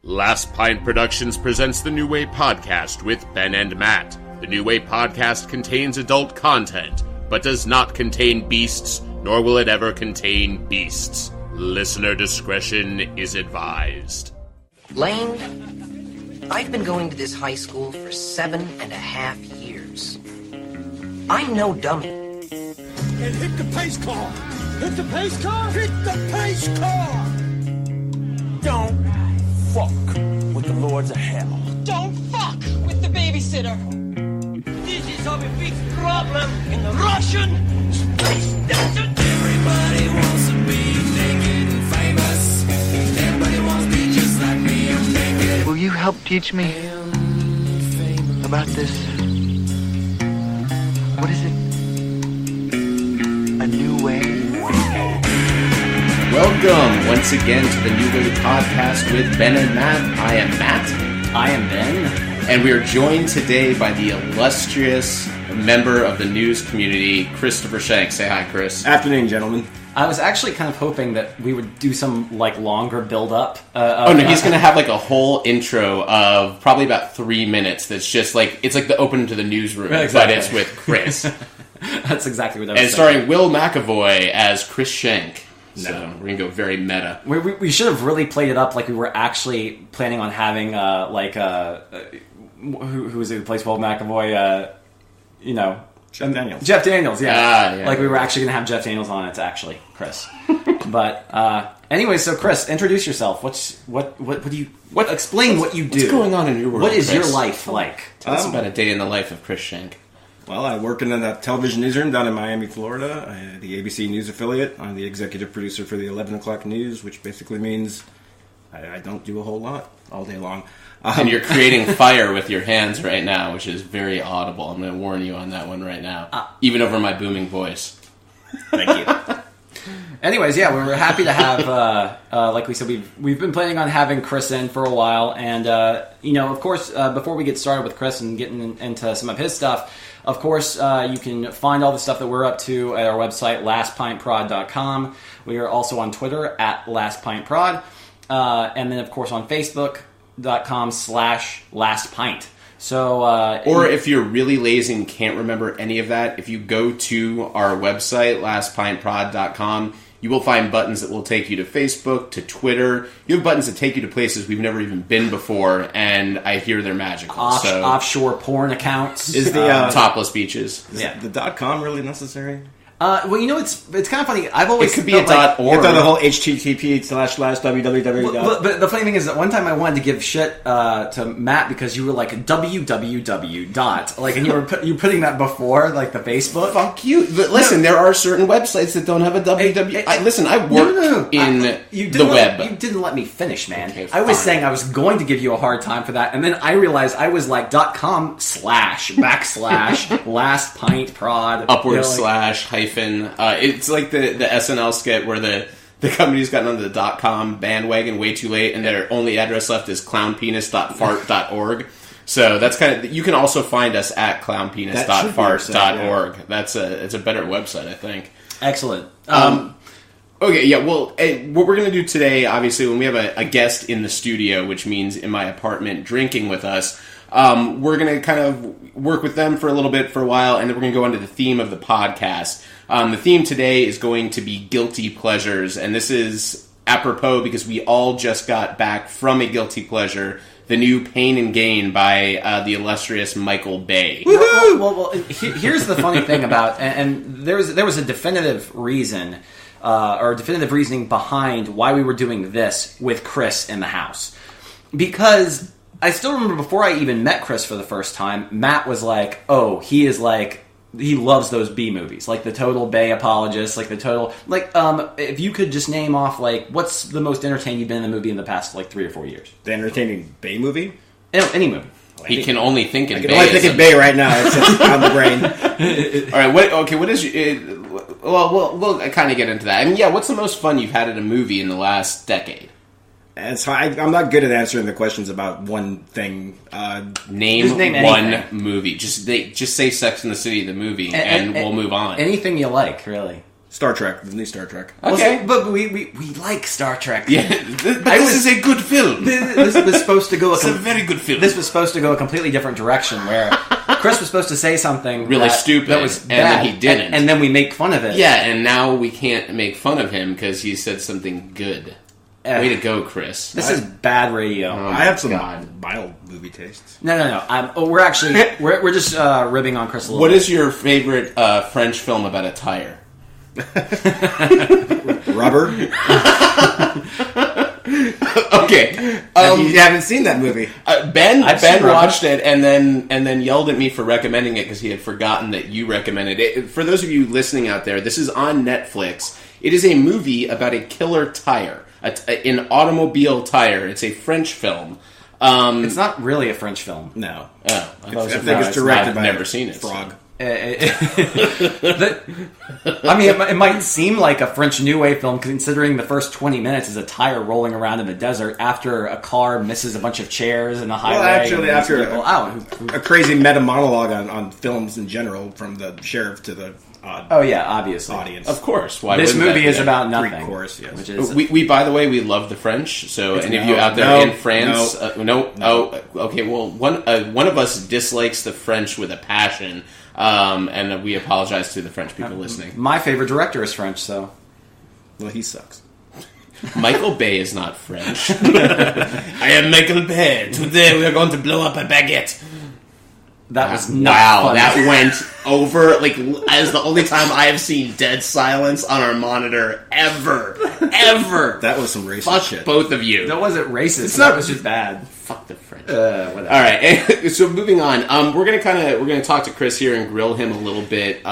Last Pint Productions presents the New Way Podcast with Ben and Matt. The New Way Podcast contains adult content, but does not contain beasts, nor will it ever contain beasts. Listener discretion is advised. Lane, I've been going to this high school for 7.5 years. I'm no dummy. And hit the pace car! Hit the pace car! Hit the pace car! Don't fuck with the lords of hell. Don't fuck with the babysitter. This is a big problem in the Russian space station. Everybody wants to be naked and famous. Everybody wants to be just like me and naked. Will you help teach me about this? What is it? A new way? Welcome once again to the New Way Podcast with Ben and Matt. I am Matt. I am Ben. And we are joined today by the illustrious member of the news community, Christopher Schenk. Say hi, Chris. Afternoon, gentlemen. I was actually kind of hoping that we would do some longer build-up. He's going to have a whole intro of probably about 3 minutes that's just it's like the opening to the newsroom, exactly. But it's with Chris. That's exactly what I was saying. And starring Will McAvoy as Chris Schenk. No. So we're going to go very meta. We should have really played it up like we were actually planning on having, who is it who plays Will McAvoy, Jeff Daniels. Jeff Daniels, yeah. Yeah. Like we were actually going to have Jeff Daniels on. It's actually Chris. But anyway, so Chris, introduce yourself. Explain what you do. What's going on in your world, What is Chris? your life like? Tell us about a day in the life of Chris Schenk. Well, I work in a television newsroom down in Miami, Florida, the ABC News affiliate. I'm the executive producer for the 11 o'clock news, which basically means I don't do a whole lot all day long. And you're creating fire with your hands right now, which is very audible. I'm going to warn you on that one right now, even over my booming voice. Thank you. Anyways, yeah, we were happy to have, like we said, we've been planning on having Chris in for a while, and of course, before we get started with Chris and getting into some of his stuff, of course, you can find all the stuff that we're up to at our website, lastpintprod.com. We are also on Twitter at lastpintprod, and then of course on Facebook.com/lastpint. So, or if you're really lazy and can't remember any of that, if you go to our website, lastpintprod.com, you will find buttons that will take you to Facebook, to Twitter. You have buttons that take you to places we've never even been before, and I hear they're magical. Offshore porn accounts. Is the topless beaches. Is the .com really necessary? It's kind of funny. I've always it could be a .org. You thought the whole http//www. But the funny thing is that one time I wanted to give shit to Matt because you were like www dot and you were putting that before the Facebook. Fuck you! But listen, there are certain websites that don't have a www. I work in the web. You didn't let me finish, man. Okay, I was saying I was going to give you a hard time for that, and then I realized I was like .com/ last pint prod upward slash hyphen. It's like the SNL skit where the company's gotten onto the .com bandwagon way too late, and their only address left is clownpenis.fart.org. So that's kind of, you can also find us at clownpenis.fart.org. It's a better website, I think. Excellent. Okay, yeah, well, what we're going to do today, obviously, when we have a guest in the studio, which means in my apartment drinking with us, we're going to kind of work with them for a little bit, for a while, and then we're going to go into the theme of the podcast. The theme today is going to be guilty pleasures, and this is apropos because we all just got back from a guilty pleasure, the new Pain and Gain by the illustrious Michael Bay. Well, here's the funny thing about, and there was a definitive reason, or definitive reasoning behind why we were doing this with Chris in the house. Because I still remember before I even met Chris for the first time, Matt was like, oh, he loves those B movies, like the total Bay apologist, like the total, if you could just name off, what's the most entertaining you've been in a movie in the past, 3 or 4 years? The entertaining Bay movie? Any movie. He can only think in Bay. I can only think in Bay right now. It's on the brain. All right, what is we'll kind of get into that. I mean, yeah, what's the most fun you've had at a movie in the last decade? I'm not good at answering the questions about one thing. Name one movie. Just say Sex and the City, the movie, and we'll move on. Anything you like, really. Star Trek, the new Star Trek. Okay. Well, but we like Star Trek. Yeah, but this is a good film. This was supposed to go. It's a very good film. This was supposed to go a completely different direction, where Chris was supposed to say something really stupid, that was and bad, then he didn't, and then we make fun of it. Yeah, and now we can't make fun of him because he said something good. Way to go, Chris. This is bad radio. I have some mild movie tastes. No. We're actually we're just ribbing on Chris a little. What bit. is your favorite French film about a tire? Rubber. Okay, You haven't seen that movie. Ben I've seen watched it and then yelled at me for recommending it because he had forgotten that you recommended it. For those of you listening out there, this is on Netflix. It is a movie about a killer tire, an automobile tire. It's a French film. It's not really a French film. No. Oh, I think it's directed I've by never seen it. Frog. I mean, it might seem like a French New Wave film, considering the first 20 minutes is a tire rolling around in the desert after a car misses a bunch of chairs in the highway. Well, actually, and after people a crazy meta monologue on films in general, from the sheriff to the obviously audience. Of course. Why this wouldn't movie that is be? about nothing. Greek chorus, yes. Which is We by the way, we love the French. So any of you out there in France, okay. Well, one of us dislikes the French with a passion, and we apologize to the French people listening. my favorite director is French, so Well, he sucks. Michael Bay is not French. I am Michael Bay. Today we are going to blow up a baguette. that was not funny. That went over as the only time I have seen dead silence on our monitor ever. That was some racist Fuck shit. both of you. That wasn't racist. It's That not- was just bad. Fuck the French. Whatever. All right, so moving on. We're gonna talk to Chris here and grill him a little bit.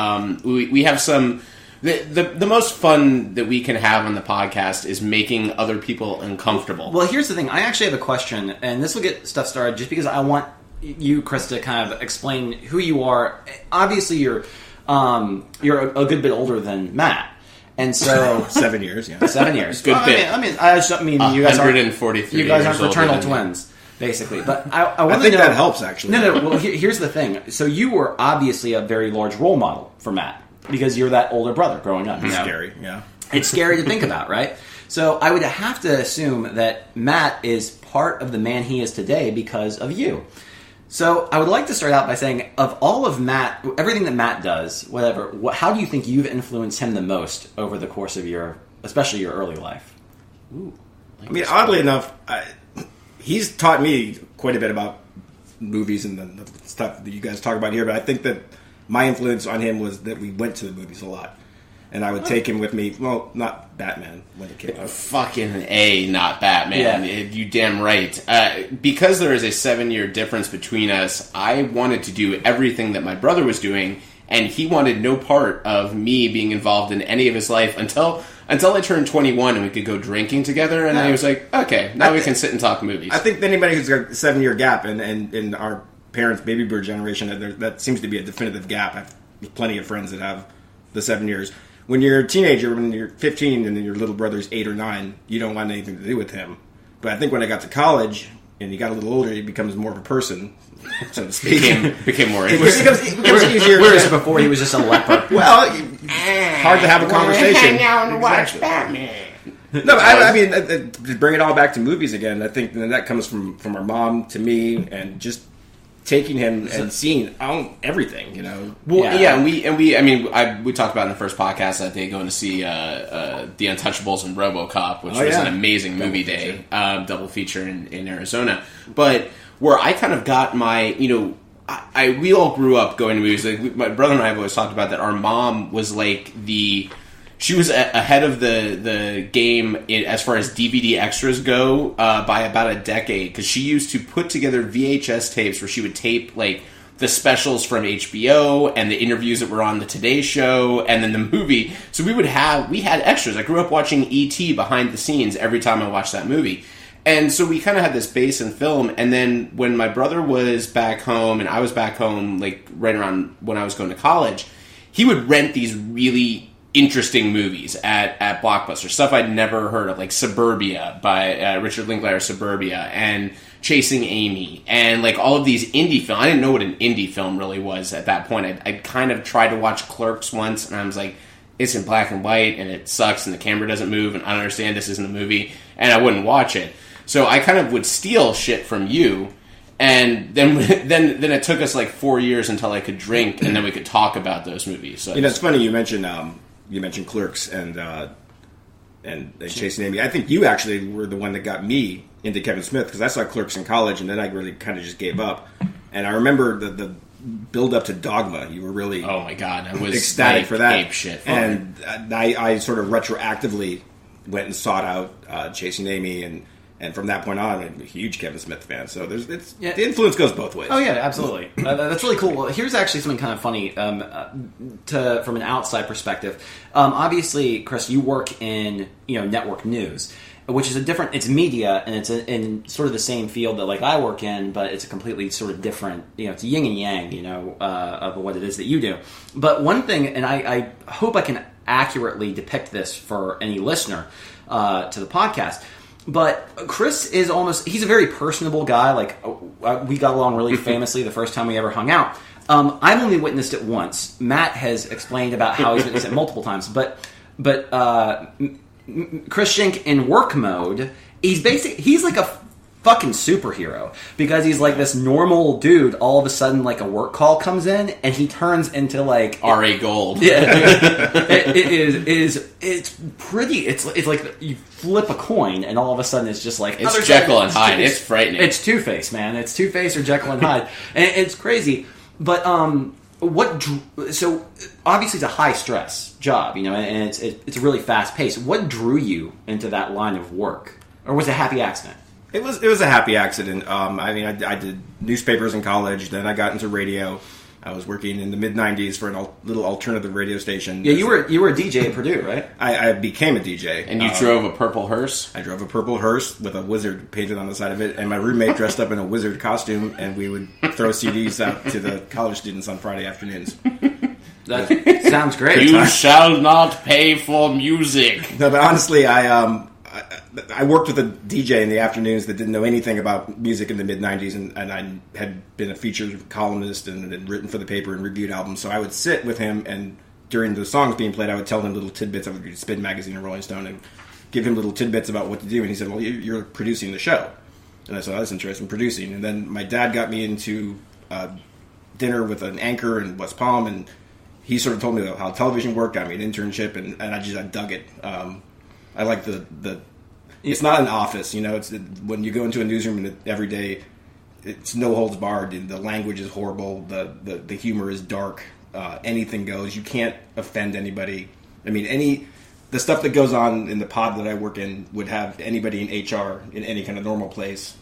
We have some. The most fun that we can have on the podcast is making other people uncomfortable. Well, here's the thing. I actually have a question, and this will get stuff started just because I want you, Chris, to kind of explain who you are. Obviously, you're a good bit older than Matt, and so 7 years, yeah. 7 years. Good bit. I just mean you guys aren't 143 You guys aren't years older fraternal than me. twins, basically. But I want I to think know, that helps, actually. No. Well, here's the thing. So you were obviously a very large role model for Matt because you're that older brother growing up. It's scary, yeah. It's scary to think about, right? So I would have to assume that Matt is part of the man he is today because of you. So I would like to start out by saying, of all of Matt, everything that Matt does, whatever, how do you think you've influenced him the most over the course of especially your early life? Ooh, I mean, oddly enough, he's taught me quite a bit about movies and the stuff that you guys talk about here, but I think that my influence on him was that we went to the movies a lot. And I would take him with me, well, not Batman when it came out. Fucking A, not Batman. Yeah. You damn right. Because there is a 7-year difference between us, I wanted to do everything that my brother was doing, and he wanted no part of me being involved in any of his life until I turned 21 and we could go drinking together, and then he was like, okay, now we can sit and talk movies. I think anybody who's got a 7-year gap in our parents' baby boomer generation, that seems to be a definitive gap. I have plenty of friends that have the 7 years. When you're a teenager, when you're 15 and then your little brother's 8 or 9, you don't want anything to do with him. But I think when I got to college and he got a little older, he becomes more of a person, so to speak. became more It interesting. becomes easier. Whereas before he was just a leper. Well, hard to have a conversation. Hang out and watch Batman. No, but I mean, to bring it all back to movies again, I think that comes from our mom to me, and just taking him and seeing everything, you know. Well, yeah, and we. I mean, we talked about in the first podcast that day going to see The Untouchables and RoboCop, which was an amazing movie day, double feature in Arizona. But where I kind of got my, we all grew up going to movies. Like, my brother and I have always talked about that. Our mom was like she was ahead of the game as far as DVD extras go by about a decade, because she used to put together VHS tapes where she would tape like the specials from HBO and the interviews that were on the Today Show and then the movie. So we had extras. I grew up watching E.T. behind the scenes every time I watched that movie. And so we kind of had this base in film. And then when my brother was back home and I was back home, like right around when I was going to college, he would rent these really interesting movies at Blockbuster, stuff I'd never heard of, like Suburbia by Richard Linklater's Suburbia, and Chasing Amy, and like all of these indie films. I didn't know what an indie film really was at that point. I kind of tried to watch Clerks once, and I was like, it's in black and white and it sucks and the camera doesn't move and I don't understand, this isn't a movie, and I wouldn't watch it. So I kind of would steal shit from you, and then it took us like 4 years until I could drink, and then we could talk about those movies. So it's funny you mentioned Clerks and Chasing Amy. I think you actually were the one that got me into Kevin Smith, because I saw Clerks in college, and then I really kind of just gave up. And I remember the build up to Dogma. You were really oh my god, I was ecstatic for that. Ape shit for and I sort of retroactively went and sought out Chasing Amy, and from that point on, I'm a huge Kevin Smith fan. So the influence goes both ways. Oh yeah, absolutely. That's really cool. Well, here's actually something kind of funny from an outside perspective. Obviously, Chris, you work in network news, which is it's media, and it's in sort of the same field that like I work in, but it's a completely sort of different. It's a yin and yang, of what it is that you do. But one thing, and I hope I can accurately depict this for any listener to the podcast. But Chris is he's a very personable guy. Like, we got along really famously the first time we ever hung out. I've only witnessed it once. Matt has explained about how he's witnessed it multiple times. But Chris Schenk in work mode, he's like a fucking superhero, because he's like this normal dude. All of a sudden, like a work call comes in, and he turns into like R.A. Gold. Yeah, it's pretty. It's like you flip a coin, and all of a sudden it's just like it's Jekyll and Hyde. It's frightening. It's Two-Face, man. It's Two-Face or Jekyll and Hyde, and it's crazy. But so obviously it's a high stress job, and it's really fast paced. What drew you into that line of work, or was it a happy accident? It was a happy accident. I did newspapers in college. Then I got into radio. I was working in the mid-'90s for a little alternative radio station. Yeah, you were a DJ at Purdue, right? I became a DJ. And you drove a purple hearse? I drove a purple hearse with a wizard painted on the side of it, and my roommate dressed up in a wizard costume, and we would throw CDs out to the college students on Friday afternoons. That sounds great. You shall not pay for music. No, but honestly, I worked with a DJ in the afternoons that didn't know anything about music in the mid-'90s, and I had been a featured columnist and had written for the paper and reviewed albums. So I would sit with him, and during the songs being played, I would tell him little tidbits. I would read Spin Magazine or Rolling Stone and give him little tidbits about what to do. And he said, well, you're producing the show. And I said, oh, that's interesting, producing. And then my dad got me into dinner with an anchor in West Palm, and he sort of told me how television worked, got me an internship, and I dug it. I like the it's not an office, It's when you go into a newsroom and every day, it's no holds barred. The language is horrible. The humor is dark. Anything goes. You can't offend anybody. I mean, the stuff that goes on in the pod that I work in would have anybody in HR in any kind of normal place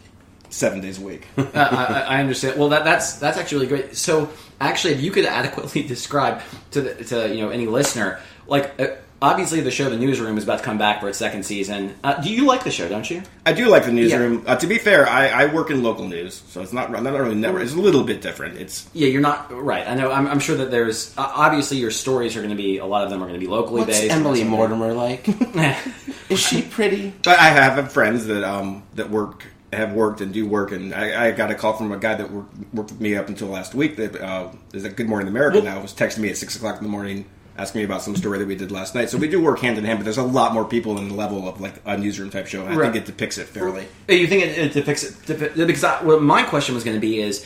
7 days a week. I understand. Well, that's actually really great. So, actually, if you could adequately describe to any listener, like. Obviously, the show The Newsroom is about to come back for its second season. Do you like the show, don't you? I do like The Newsroom. Yeah. To be fair, I work in local news, so it's not really network. It's a little bit different. You're not... Right. I know. I'm sure that there's... obviously, your stories are going to be... A lot of them are going to be locally based. What's Emily Mortimer like? Is she pretty? But I have friends that have worked and do work, and I got a call from a guy that worked with me up until last week that is at Good Morning America now. Was texting me at 6 o'clock in the morning, asking me about some story that we did last night. So we do work hand in hand, but there's a lot more people in the level of like a newsroom type show. And I think it depicts it fairly. You think it depicts it? Because what my question was going to be is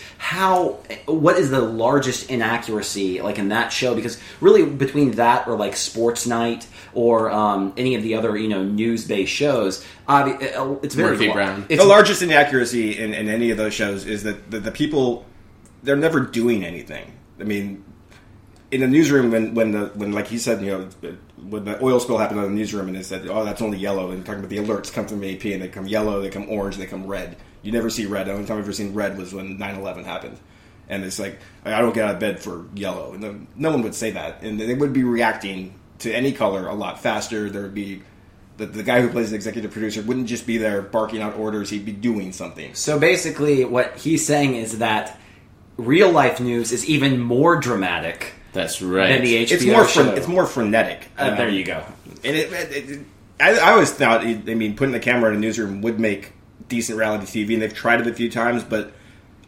what is the largest inaccuracy like in that show? Because really between that or like Sports Night or any of the other news-based shows, it's very Murphy Brown. The largest inaccuracy in any of those shows is that the people, they're never doing anything. I mean, in a newsroom, when like he said, when the oil spill happened in the newsroom, and they said, "Oh, that's only yellow," and talking about the alerts come from AP, and they come yellow, they come orange, they come red. You never see red. The only time I've ever seen red was when 9/11 happened, and it's like I don't get out of bed for yellow, and no one would say that, and they would be reacting to any color a lot faster. There would be the guy who plays the executive producer wouldn't just be there barking out orders; he'd be doing something. So basically, what he's saying is that real life news is even more dramatic. That's right. Than the HBO show. It's more frenetic. There you go. And I always thought, putting the camera in a newsroom would make decent reality TV, and they've tried it a few times, but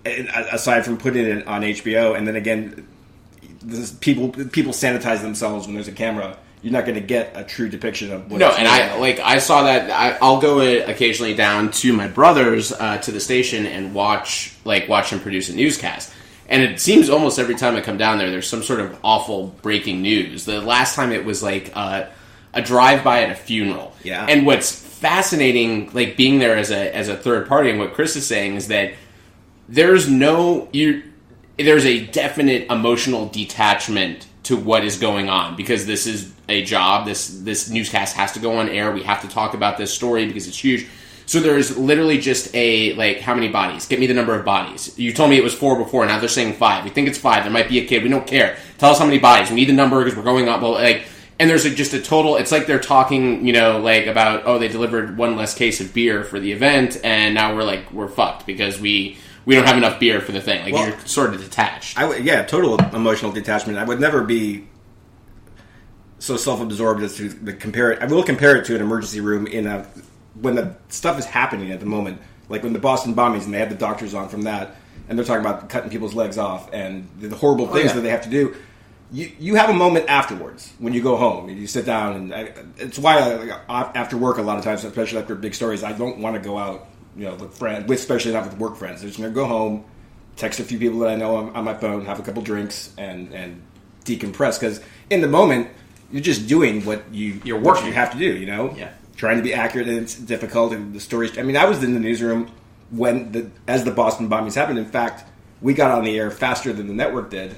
aside from putting it on HBO, and then again, people sanitize themselves when there's a camera. you're not going to get a true depiction of what. No, and I saw that. I'll go occasionally down to my brother's to the station and watch him produce a newscast. And it seems almost every time I come down there's some sort of awful breaking news. The last time it was like a drive-by at a funeral. Yeah. And what's fascinating, like being there as a third party, and what Chris is saying is that there's a definite emotional detachment to what is going on, because this is a job. This newscast has to go on air. We have to talk about this story because it's huge. So there's literally just how many bodies? Get me the number of bodies. You told me it was 4 before, now they're saying 5. We think it's 5. There might be a kid. We don't care. Tell us how many bodies. We need the number because we're going up. And there's just a total, it's like they're talking, about, they delivered 1 less case of beer for the event, and now we're fucked because we don't have enough beer for the thing. You're sort of detached. Total emotional detachment. I would never be so self-absorbed as to compare it. I will compare it to an emergency room when the stuff is happening at the moment. Like when the Boston bombings, and they had the doctors on from that, and they're talking about cutting people's legs off and the horrible things that they have to do. You have a moment afterwards when you go home and you sit down, and it's why after work a lot of times, especially after big stories, I don't want to go out, with friends, especially not with work friends. I'm just going to go home, text a few people that I know on my phone, have a couple drinks, and decompress, because in the moment you're just doing what you have to do. Yeah. Trying to be accurate, and it's difficult. And the stories. I mean, I was in the newsroom as the Boston bombings happened. In fact, we got on the air faster than the network did,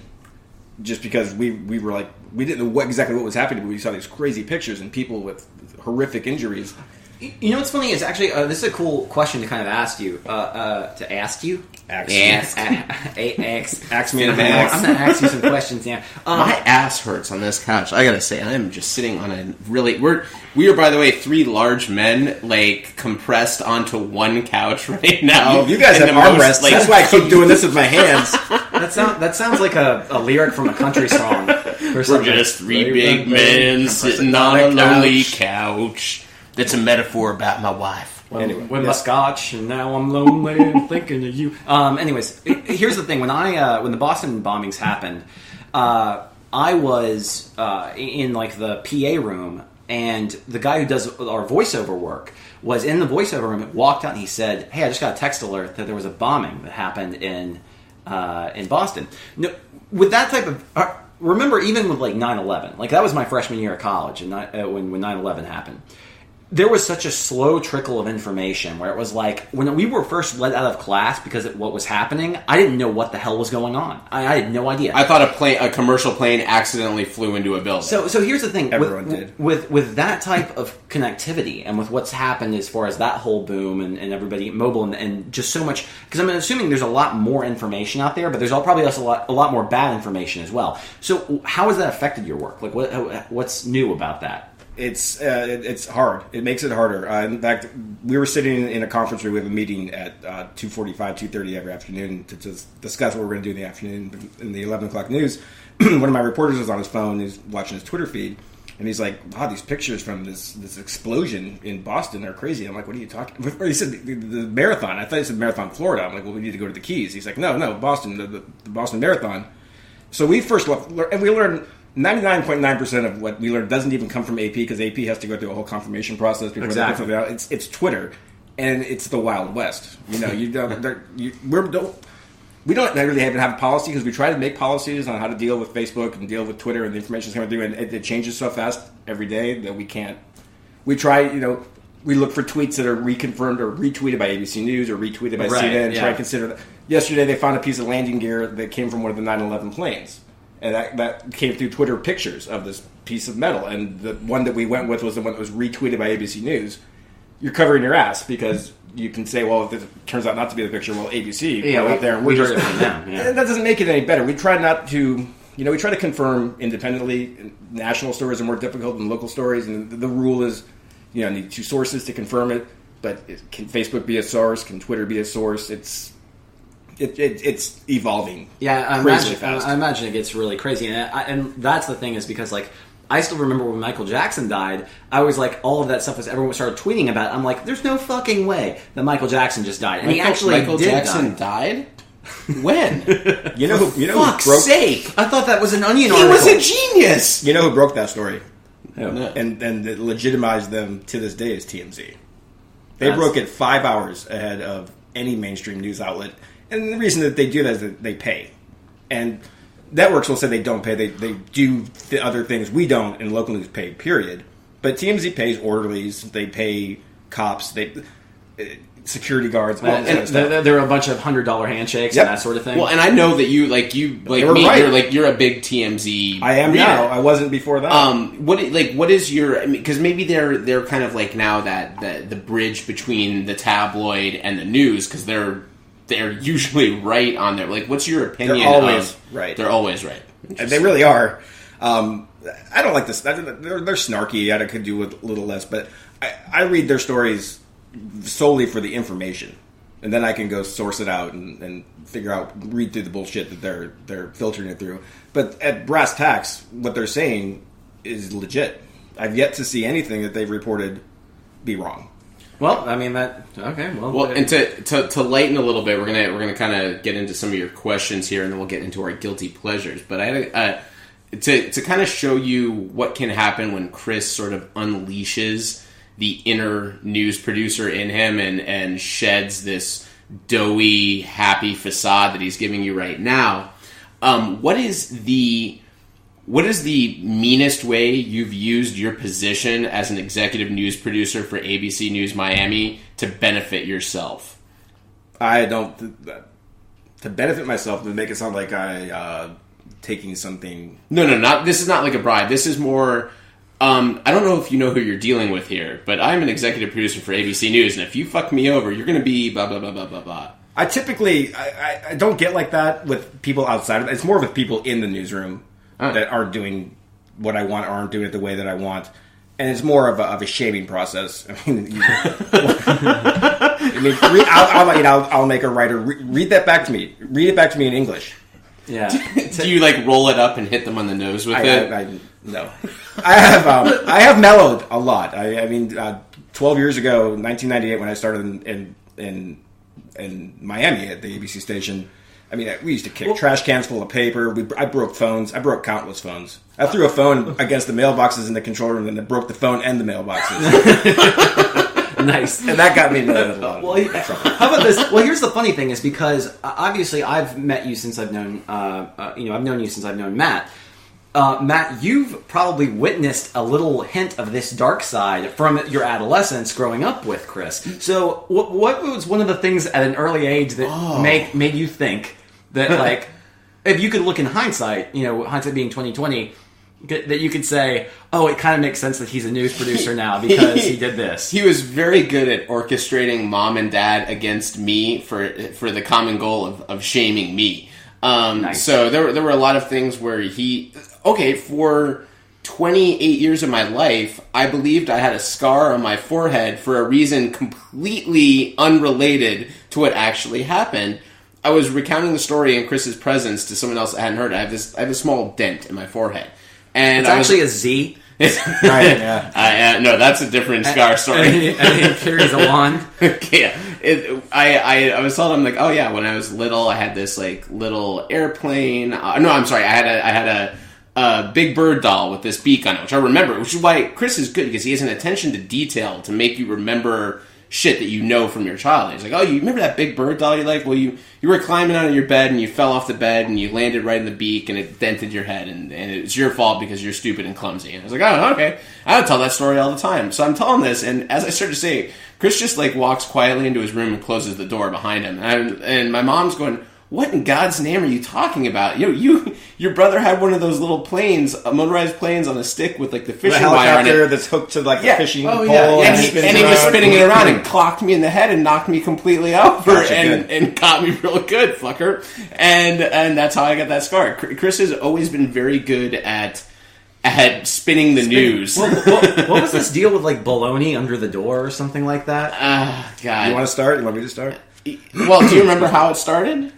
just because we were we didn't know exactly what was happening, but we saw these crazy pictures and people with horrific injuries. You know what's funny is actually this is a cool question to kind of ask you. Ask me in advance. I'm gonna ask you some questions now. My ass hurts on this couch. I gotta say, I am just sitting on a really. We are, by the way, 3 large men compressed onto one couch right now. Oh, you guys have armrests. That's why I keep doing this with my hands. That sounds like a lyric from a country song. We're just 3 big men sitting on a lonely couch. That's a metaphor about my wife. With my scotch, and now I'm lonely and thinking of you. Anyways, here's the thing: when the Boston bombings happened, I was in the PA room, and the guy who does our voiceover work was in the voiceover room. Walked out and he said, "Hey, I just got a text alert that there was a bombing that happened in Boston." No, with that type of remember, even with 9/11, that was my freshman year of college, and when 9/11 happened. There was such a slow trickle of information where it was when we were first let out of class because of what was happening, I didn't know what the hell was going on. I had no idea. I thought a commercial plane accidentally flew into a building. So here's the thing. Everyone did. With that type of connectivity and with what's happened as far as that whole boom and everybody mobile and just so much, because I'm assuming there's a lot more information out there, but there's probably also a lot more bad information as well. So how has that affected your work? What's new about that? It's hard. It makes it harder. In fact, we were sitting in a conference room. We have a meeting at 2:45, 2:30 every afternoon to discuss what we're going to do in the afternoon in the 11 o'clock news. One of my reporters was on his phone. He's watching his Twitter feed, and he's like, "Wow, these pictures from this explosion in Boston are crazy." I'm like, "What are you talking about?" He said the marathon. I thought he said Marathon, Florida. I'm like, "Well, we need to go to the Keys." He's like, "No, Boston, the Boston Marathon." So we first left, and we learned 99.9% of what we learned doesn't even come from AP, because AP has to go through a whole confirmation process before they put something out. It's Twitter, and it's the Wild West. We don't really even have a policy, because we try to make policies on how to deal with Facebook and deal with Twitter and the information coming through, and it changes so fast every day that we can't. We try, we look for tweets that are reconfirmed or retweeted by ABC News or retweeted by CNN and try to consider that. Yesterday they found a piece of landing gear that came from one of the 9/11 planes. And that came through Twitter pictures of this piece of metal. And the one that we went with was the one that was retweeted by ABC News. You're covering your ass, because you can say, well, if it turns out not to be the picture, well, ABC put it out there. And we're just, and that doesn't make it any better. We try not to, we try to confirm independently. National stories are more difficult than local stories. And the rule is, you need 2 sources to confirm it. But can Facebook be a source? Can Twitter be a source? It's evolving. Yeah, I imagine it gets really crazy, and that's the thing, is because I still remember when Michael Jackson died. I was all of that stuff as everyone started tweeting about it. I'm like, there's no fucking way that Michael Jackson just died, and Michael Jackson died. When? you know who fuck's sake! I thought that was an Onion article. He was a genius. You know who broke that story? and that legitimized them to this day is TMZ. They broke it 5 hours ahead of any mainstream news outlet, and the reason that they do that is that they pay. And networks will say they don't pay; they do the other things we don't, and local news pay. Period. But TMZ pays orderlies, they pay cops, security guards, all this kind of stuff. There are a bunch of $100 handshakes and that sort of thing. Well, and I know that you like me. Right. You're a big TMZ. I am reader. now. I wasn't before that. What is your? Because maybe they're kind of like now that the bridge between the tabloid and the news, because they're usually right on there. Like, what's your opinion? They're always right. They're always right. They really are. I don't like this. They're snarky. I could do with a little less, but I read their stories solely for the information, and then I can go source it out and read through the bullshit that they're filtering it through. But at brass tacks, what they're saying is legit. I've yet to see anything that they've reported be wrong. Well, I mean that. Okay. Well, and to lighten a little bit, we're gonna kind of get into some of your questions here, and then we'll get into our guilty pleasures. But to kind of show you what can happen when Chris sort of unleashes the inner news producer in him and sheds this doughy, happy facade that he's giving you right now. What is the meanest way you've used your position as an executive news producer for ABC News Miami to benefit yourself? I don't to benefit myself to make it sound like I taking something. No, this is not like a bribe. This is more. I don't know if you know who you're dealing with here, but I'm an executive producer for ABC News, and if you fuck me over, you're going to be blah, blah, blah, blah, blah, blah. I typically, I don't get like that with people outside of it. It's more with people in the newsroom that aren't doing what I want or aren't doing it the way that I want. And it's more of a shaming process. I mean, I'll make a writer read that back to me. Read it back to me in English. Yeah. Do you like roll it up and hit them on the nose with it? No. I have mellowed a lot. I mean, 12 years ago, 1998, when I started in Miami at the ABC station, I mean, we used to kick trash cans full of paper. I broke phones. I broke countless phones. I threw a phone against the mailboxes in the control room, and then broke the phone and the mailboxes. Nice. And that got me into a lot of trouble. How about this? Well, here's the funny thing is because obviously I've met you since I've known, I've known you since I've known Matt. Matt, you've probably witnessed a little hint of this dark side from your adolescence growing up with Chris. So what was one of the things at an early age that made you think that, like, if you could look in hindsight, hindsight being 20/20, that you could say, oh, it kind of makes sense that he's a news producer now because he did this. He was very good at orchestrating mom and dad against me for the common goal of shaming me. Nice. So there were a lot of things where for 28 years of my life, I believed I had a scar on my forehead for a reason completely unrelated to what actually happened. I was recounting the story in Chris's presence to someone else that hadn't heard it. I have a small dent in my forehead. And it's actually a Z. Right, yeah. No, that's a different scar story. And it carries a wand. Yeah. I was told, I'm like, oh yeah, when I was little, I had this like little airplane. No, I'm sorry. I had a Big Bird doll with this beak on it, which I remember, which is why Chris is good, because he has an attention to detail to make you remember shit that you know from your childhood. He's like, oh, you remember that Big Bird doll you like? Well, you were climbing out of your bed and you fell off the bed and you landed right in the beak and it dented your head and it's your fault because you're stupid and clumsy. And I was like, oh, okay. I would tell that story all the time. So I'm telling this, and as I started to say, Chris just like walks quietly into his room and closes the door behind him. And my mom's going, what in God's name are you talking about? Your brother had one of those little planes, motorized planes on a stick with like the fishing wire on it. That's hooked to like a fishing pole. Yeah. And he was spinning it around and clocked me in the head and knocked me completely over and got me real good, fucker. And that's how I got that scar. Chris has always been very good at spinning the news. What was this deal with like baloney under the door or something like that? God. You want to start? You want me to start? Well, do you remember how it started?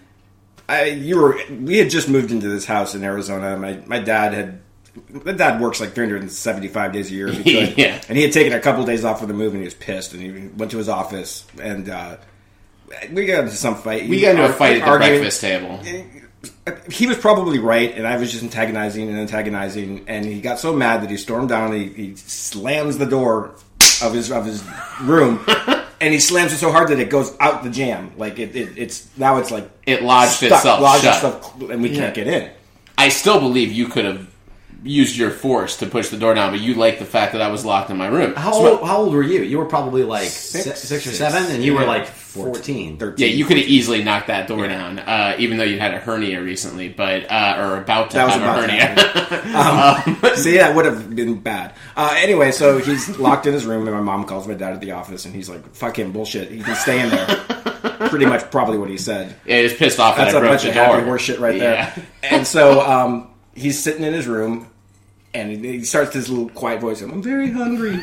We had just moved into this house in Arizona. My dad works like 375 days a year. And he had taken a couple of days off for the move, and he was pissed. And he went to his office, and we got into some fight. We got into a fight at the breakfast table. he was probably right, and I was just antagonizing, and he got so mad that he stormed down. He slams the door of his room, and he slams it so hard that it goes out the jamb. Like it's like it lodged stuck, itself shut, and we can't get in. I still believe you could have used your force to push the door down, but you like the fact that I was locked in my room. How old were you? You were probably like six or seven, and you were like 14. 13. Yeah, you could have easily knocked that door down, even though you had a hernia recently, but or about to have a hernia. So yeah, it would have been bad. Anyway, so he's locked in his room, and my mom calls my dad at the office, and he's like, "Fuck him, bullshit. He can stay in there." Pretty much, probably what he said. Yeah, he's pissed off. That's that a I broke bunch the of door. happy horse shit right there. And so he's sitting in his room, and he starts this little quiet voice. I'm very hungry.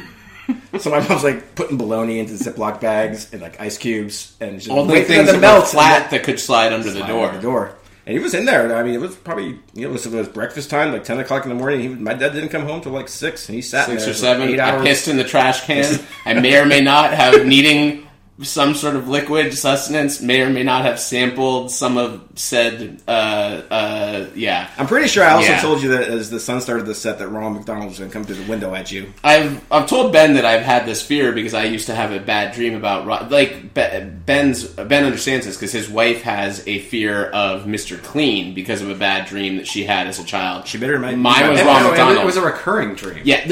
So my mom's like putting bologna into Ziploc bags and like ice cubes, and just All the waiting things for the that were melt flat that could slide under the the door. And he was in there. I mean, it was probably it was breakfast time, like 10 o'clock in the morning. My dad didn't come home till like 6, and he sat 6 there or 7. 8 I hours. pissed in the trash can. I may or may not have needing some sort of liquid sustenance. May or may not have sampled some of said. Yeah. I'm pretty sure I also Yeah. told you that as the sun started to set that Ronald McDonald was going to come through the window at you. I've told Ben that I've had this fear because I used to have a bad dream about Ben understands this because his wife has a fear of Mr. Clean because of a bad dream that she had as a child. She better Mine was Ronald McDonald. It was a recurring dream. Yeah,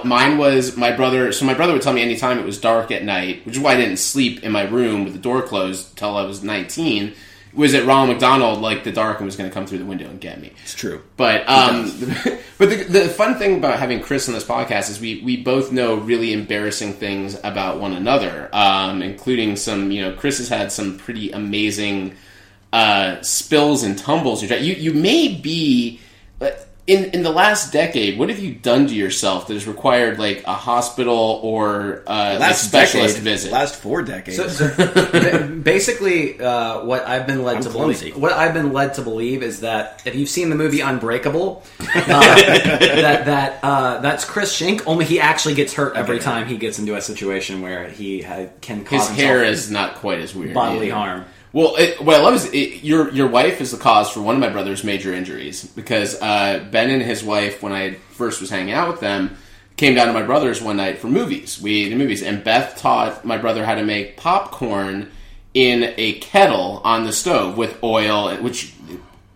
mine was my brother. So my brother would tell me anytime it was dark at night, which is why I didn't sleep in my room with the door closed till I was 19. Was that Ronald McDonald liked the dark and was going to come through the window and get me? It's true. But the fun thing about having Chris on this podcast is we both know really embarrassing things about one another, including some. Chris has had some pretty amazing spills and tumbles. You may be. In the last decade, what have you done to yourself that has required like a hospital or a specialist visit? Last 4 decades. Basically, what I've been led to believe is that if you've seen the movie Unbreakable, that's Chris Schenk. Only he actually gets hurt every time he gets into a situation where he can cause his hair is not quite as weird. Bodily harm. Well, what I love is your wife is the cause for one of my brother's major injuries because Ben and his wife, when I first was hanging out with them, came down to my brother's one night for movies. And Beth taught my brother how to make popcorn in a kettle on the stove with oil, which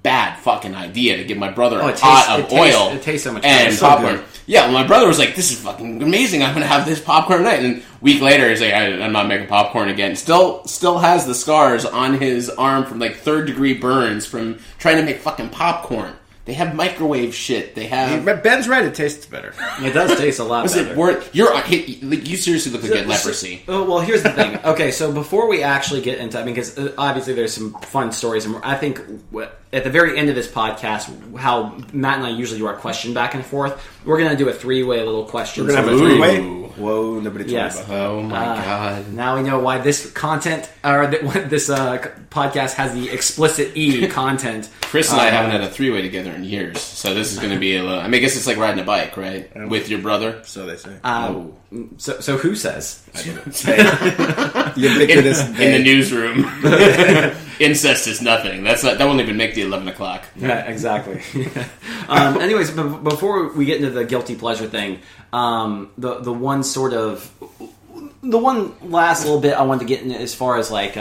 bad fucking idea to give my brother a pot of oil. It tastes so much and better. popcorn. Yeah, well, my brother was like, "This is fucking amazing. I'm gonna have this popcorn tonight." And a week later, he's like, "I'm not making popcorn again." Still has the scars on his arm from like 3rd-degree burns from trying to make fucking popcorn. They have microwave shit. They have. Ben's right. It tastes better. It does taste a lot better. It worth? You seriously look like you had leprosy. Well, here's the thing. Okay, so before we actually get into, because obviously there's some fun stories, and I think at the very end of this podcast, how Matt and I usually do our question back and forth, we're going to do a 3-way little question. We're going to have a 3-way? Whoa, nobody told me about that. Oh my god. Now we know why this content, or this podcast has the explicit E content. Chris and I haven't had a 3-way together in years, so this is going to be I guess it's like riding a bike, right? With your brother? So they say. So who says? Ubiquitous in the newsroom. Incest is nothing. That won't even make the 11 o'clock. Yeah, exactly. Anyways, before we get into the guilty pleasure thing, the one last little bit I wanted to get into as far as like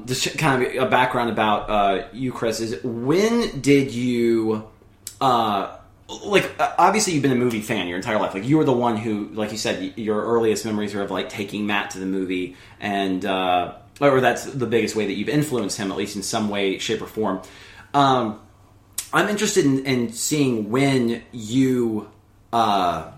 just kind of a background about you, Chris, is when did you obviously you've been a movie fan your entire life. Like you were the one who, like you said, your earliest memories are of like taking Matt to the movie, and or that's the biggest way that you've influenced him, at least in some way, shape, or form. I'm interested in seeing when you came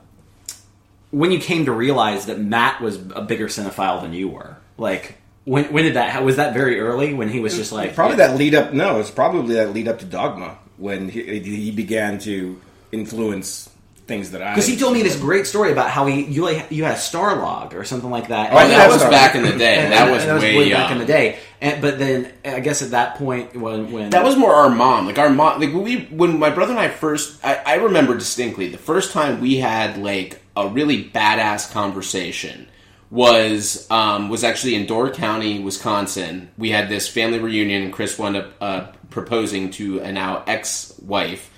to realize that Matt was a bigger cinephile than you were. Like, when did that? Was that very early? When he was just like that lead up? No, it's probably that lead up to Dogma when he began to influence things that because he told me this great story about how you had a Starlog or something like that. Oh, that was back in the day. That was way back in the day. But then I guess at that point when that was more our mom. Like our mom, like when my brother and I first, I remember distinctly the first time we had like a really badass conversation was actually in Door County, Wisconsin. We had this family reunion, and Chris wound up proposing to a now ex-wife.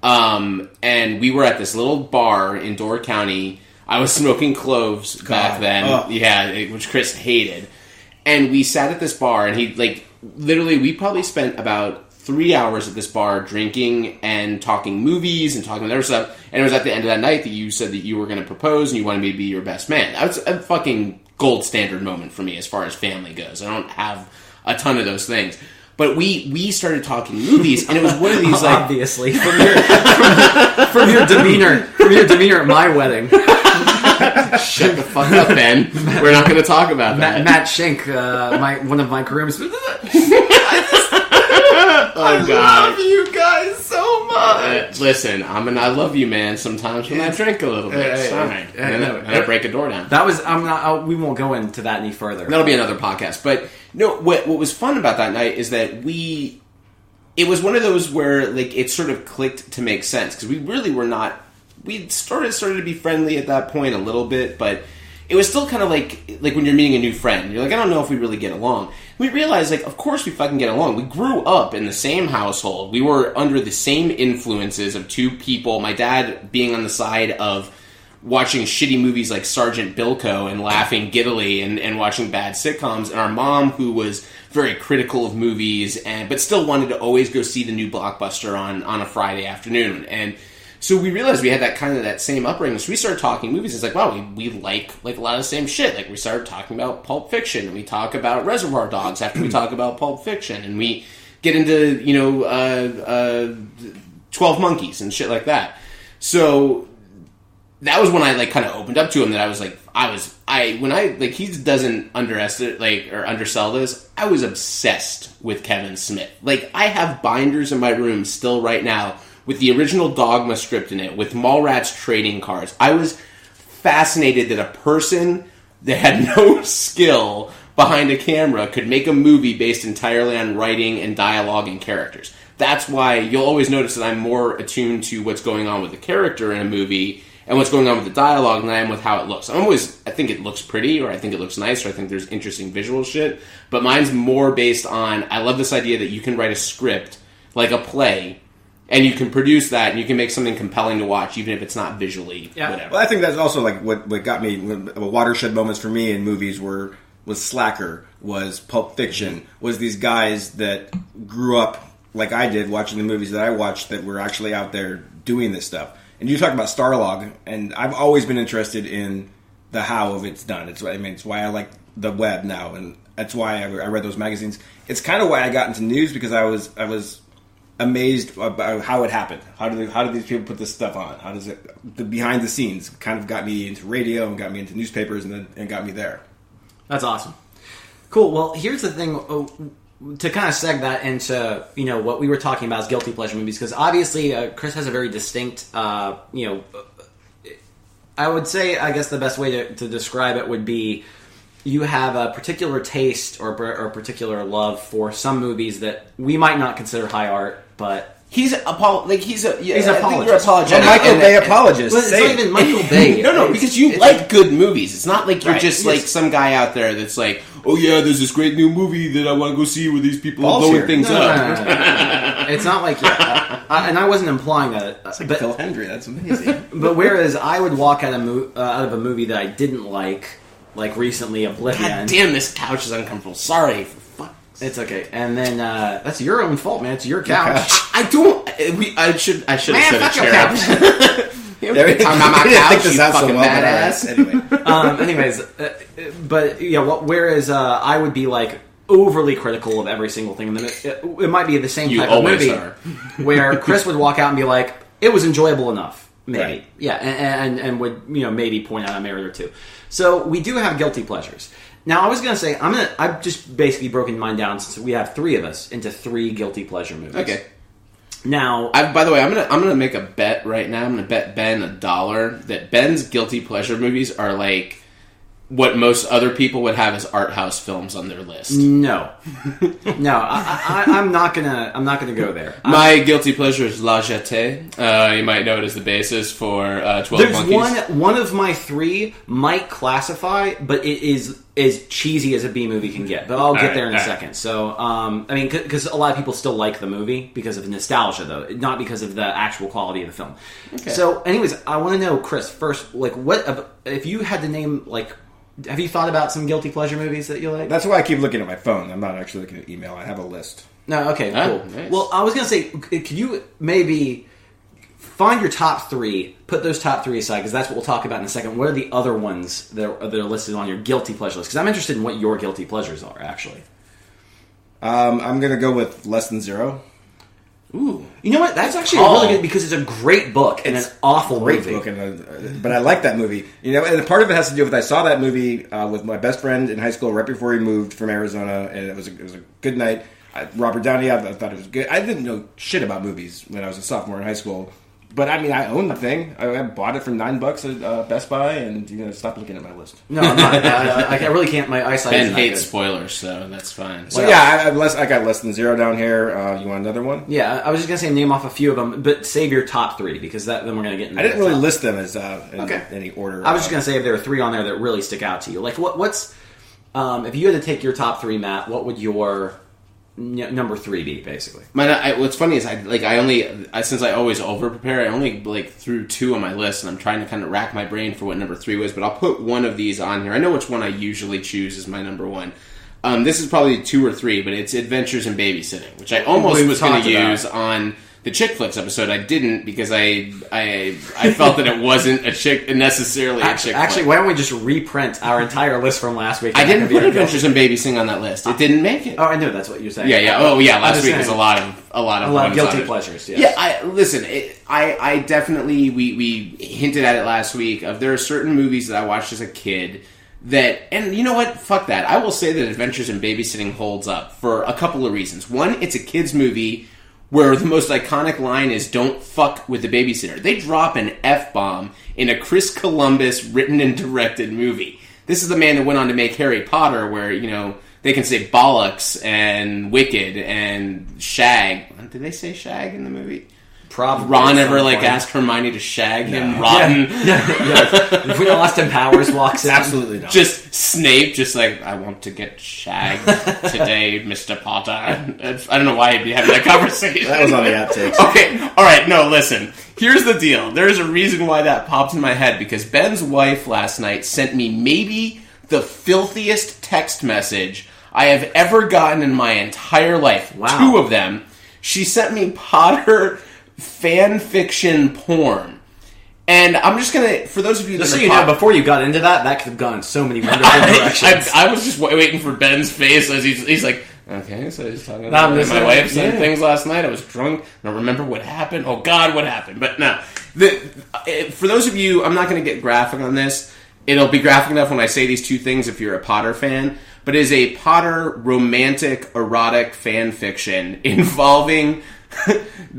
And we were at this little bar in Door County. I was smoking cloves back then, which Chris hated. And we sat at this bar, and literally, we probably spent about 3 hours at this bar drinking and talking movies and talking other stuff. And it was at the end of that night that you said that you were going to propose and you wanted me to be your best man. That was a fucking gold standard moment for me as far as family goes. I don't have a ton of those things. But we started talking movies, and it was one of these, like... Obviously, from your demeanor at my wedding. Shut the fuck up, Ben. We're not going to talk about that. Matt Schenk, one of my grooms... I love you guys so much. Listen, I love you, man. Sometimes when I drink a little bit, it's fine. And then I break a door down. That was. We won't go into that any further. That'll be another podcast. But no, what was fun about that night is that it was one of those where like it sort of clicked to make sense because we really were not. We started to be friendly at that point a little bit, but it was still kind of like when you're meeting a new friend. You're like, I don't know if we really get along. We realized, like, of course we fucking get along. We grew up in the same household. We were under the same influences of two people. My dad being on the side of watching shitty movies like Sergeant Bilko and laughing giddily and watching bad sitcoms. And our mom, who was very critical of movies, but still wanted to always go see the new blockbuster on a Friday afternoon. And so we realized we had that same upbringing. So we started talking movies. It's like, wow, we like a lot of the same shit. Like we started talking about Pulp Fiction. And we talk about Reservoir Dogs after we talk about Pulp Fiction. And we get into 12 Monkeys and shit like that. So that was when I like kind of opened up to him. That I was like, he doesn't underestimate or undersell this. I was obsessed with Kevin Smith. Like I have binders in my room still right now with the original Dogma script in it, with Mallrats trading cards. I was fascinated that a person that had no skill behind a camera could make a movie based entirely on writing and dialogue and characters. That's why you'll always notice that I'm more attuned to what's going on with the character in a movie and what's going on with the dialogue than I am with how it looks. I think it looks pretty, or I think it looks nice, or I think there's interesting visual shit, but mine's more based on, I love this idea that you can write a script, like a play, and you can produce that, and you can make something compelling to watch, even if it's not visually whatever. Well, I think that's also like what got me watershed moments for me in movies was Slacker, was Pulp Fiction, was these guys that grew up like I did, watching the movies that I watched that were actually out there doing this stuff. And you talk about Starlog, and I've always been interested in the how of it's done. It's why I like the web now, and that's why I read those magazines. It's kind of why I got into news, because I was amazed about how it happened. How do these people put this stuff on? How does it, the behind the scenes kind of got me into radio and got me into newspapers and got me there. That's awesome. Cool. Well, here's the thing, to kind of seg that into, what we were talking about as guilty pleasure movies, because obviously Chris has a very distinct, I would say, I guess the best way to describe it would be, you have a particular taste or particular love for some movies that we might not consider high art, but he's apologetic. He's apologetic. Well, Michael Bay apologist. Well, it's not even Michael Bay. No, because you like good movies. It's not like you're just like some guy out there that's like, oh yeah, there's this great new movie that I want to go see where these people are blowing things up. No. It's not like, and I wasn't implying that. It's like Phil Hendry. That's amazing. But whereas I would walk out of a movie that I didn't like recently, Oblivion. God damn, this couch is uncomfortable. Sorry, for fuck. It's okay. And then that's your own fault, man. It's your couch. I don't. I should have said a chair. I didn't think this out so well, badass. Anyways, but yeah. Whereas I would be like overly critical of every single thing, and then it might be the same type of movie where Chris would walk out and be like, "It was enjoyable enough." Maybe, right. Yeah, and would maybe point out a merit or two. So we do have guilty pleasures. Now I was gonna say I've just basically broken mine down, since we have three of us, into three guilty pleasure movies. Okay. Now, by the way, I'm gonna make a bet right now. I'm gonna bet Ben $1 that Ben's guilty pleasure movies are like what most other people would have as art house films on their list. No, I'm not gonna go there. My guilty pleasure is La Jetée. You might know it as the basis for 12 There's Monkeys. one of my three might classify, but it is as cheesy as a B movie can get. But I'll get there in a second. So, I mean, because a lot of people still like the movie because of nostalgia, though, not because of the actual quality of the film. Okay. So, anyways, I want to know, Chris, first, like, what if you had to name, like, have you thought about some guilty pleasure movies that you like? That's why I keep looking at my phone. I'm not actually looking at email. I have a list. No, okay, cool. Nice. Well, I was going to say, could you maybe find your top three, put those top three aside, because that's what we'll talk about in a second. What are the other ones that are listed on your guilty pleasure list? Because I'm interested in what your guilty pleasures are, actually. I'm going to go with Less Than Zero. Ooh. You know what? That's actually really good because it's a great book and an awful Great movie. book, but I like that movie. You know, and part of it has to do with I saw that movie with my best friend in high school right before he moved from Arizona, and it was a good night. Robert Downey, I thought it was good. I didn't know shit about movies when I was a sophomore in high school. But I mean, I own the thing. I bought it for $9 at Best Buy, and stop looking at my list. No, I'm not. I really can't. My eyesight Ben is not hates good. spoilers, so that's fine. So I got Less Than Zero down here. You want another one? Yeah, I was just gonna say name off a few of them, but save your top three because then we're gonna get into. I didn't the really top. list them as in any order. I was just gonna say if there are three on there that really stick out to you. Like what's if you had to take your top three, Matt, what would your number three be basically? What's funny is since I always over prepare, I only threw two on my list, and I'm trying to kind of rack my brain for what number three was. But I'll put one of these on here. I know which one I usually choose as my number one. This is probably 2 or 3, but it's Adventures in Babysitting, which I almost was going to use on the Chick Flicks episode. I didn't because I felt that it wasn't necessarily a chick Actually, flick. why don't we just reprint our entire list from last week? I didn't put Adventures in Babysitting on that list. It didn't make it. Oh, I know that's what you're saying. Yeah. Oh, yeah. Last week was a lot of guilty pleasures. Yes. Yeah. I definitely we hinted at it last week. There are certain movies that I watched as a kid that, and you know what? Fuck that. I will say that Adventures in Babysitting holds up for a couple of reasons. One, it's a kids movie where the most iconic line is "Don't fuck with the babysitter." They drop an F-bomb in a Chris Columbus written and directed movie. This is the man that went on to make Harry Potter, where, they can say bollocks and wicked and shag. Did they say shag in the movie? Probably. Ron ever asked Hermione to shag him? Rotten. Yeah. When Austin Powers walks in. Absolutely not. Just Snape, I want to get shagged today, Mr. Potter. I don't know why he'd be having that conversation. That was on the outtakes. Okay, alright, no, listen. Here's the deal. There's a reason why that popped in my head, because Ben's wife last night sent me maybe the filthiest text message I have ever gotten in my entire life. Wow. 2 of them. She sent me Potter fan fiction porn. And I'm just gonna, for those of you Just that so you know, before you got into that could have gone so many wonderful directions. I was just waiting for Ben's face as he's like, okay, so he's talking about my wife said things last night. I was drunk. I don't remember what happened. Oh God, what happened? But no, for those of you, I'm not going to get graphic on this. It'll be graphic enough when I say these 2 things if you're a Potter fan. But it is a Potter romantic erotic fan fiction involving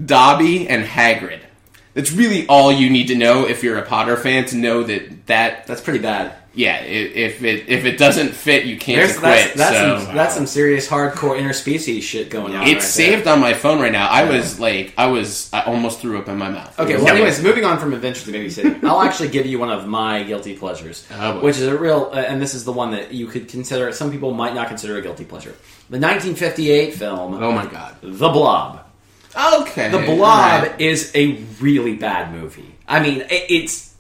Dobby and Hagrid. That's really all you need to know if you're a Potter fan to know that's pretty bad. Yeah, if it doesn't fit, you can't quit. That's some serious hardcore interspecies shit going on. It's saved on my phone right now. I almost threw up in my mouth. Okay, well, anyways, moving on from Adventures in Babysitting, I'll actually give you one of my guilty pleasures, which is a real, and this is the one that you could consider. Some people might not consider a guilty pleasure. The 1958 film. Oh my God, The Blob. Okay, The Blob is a really bad movie. I mean, it's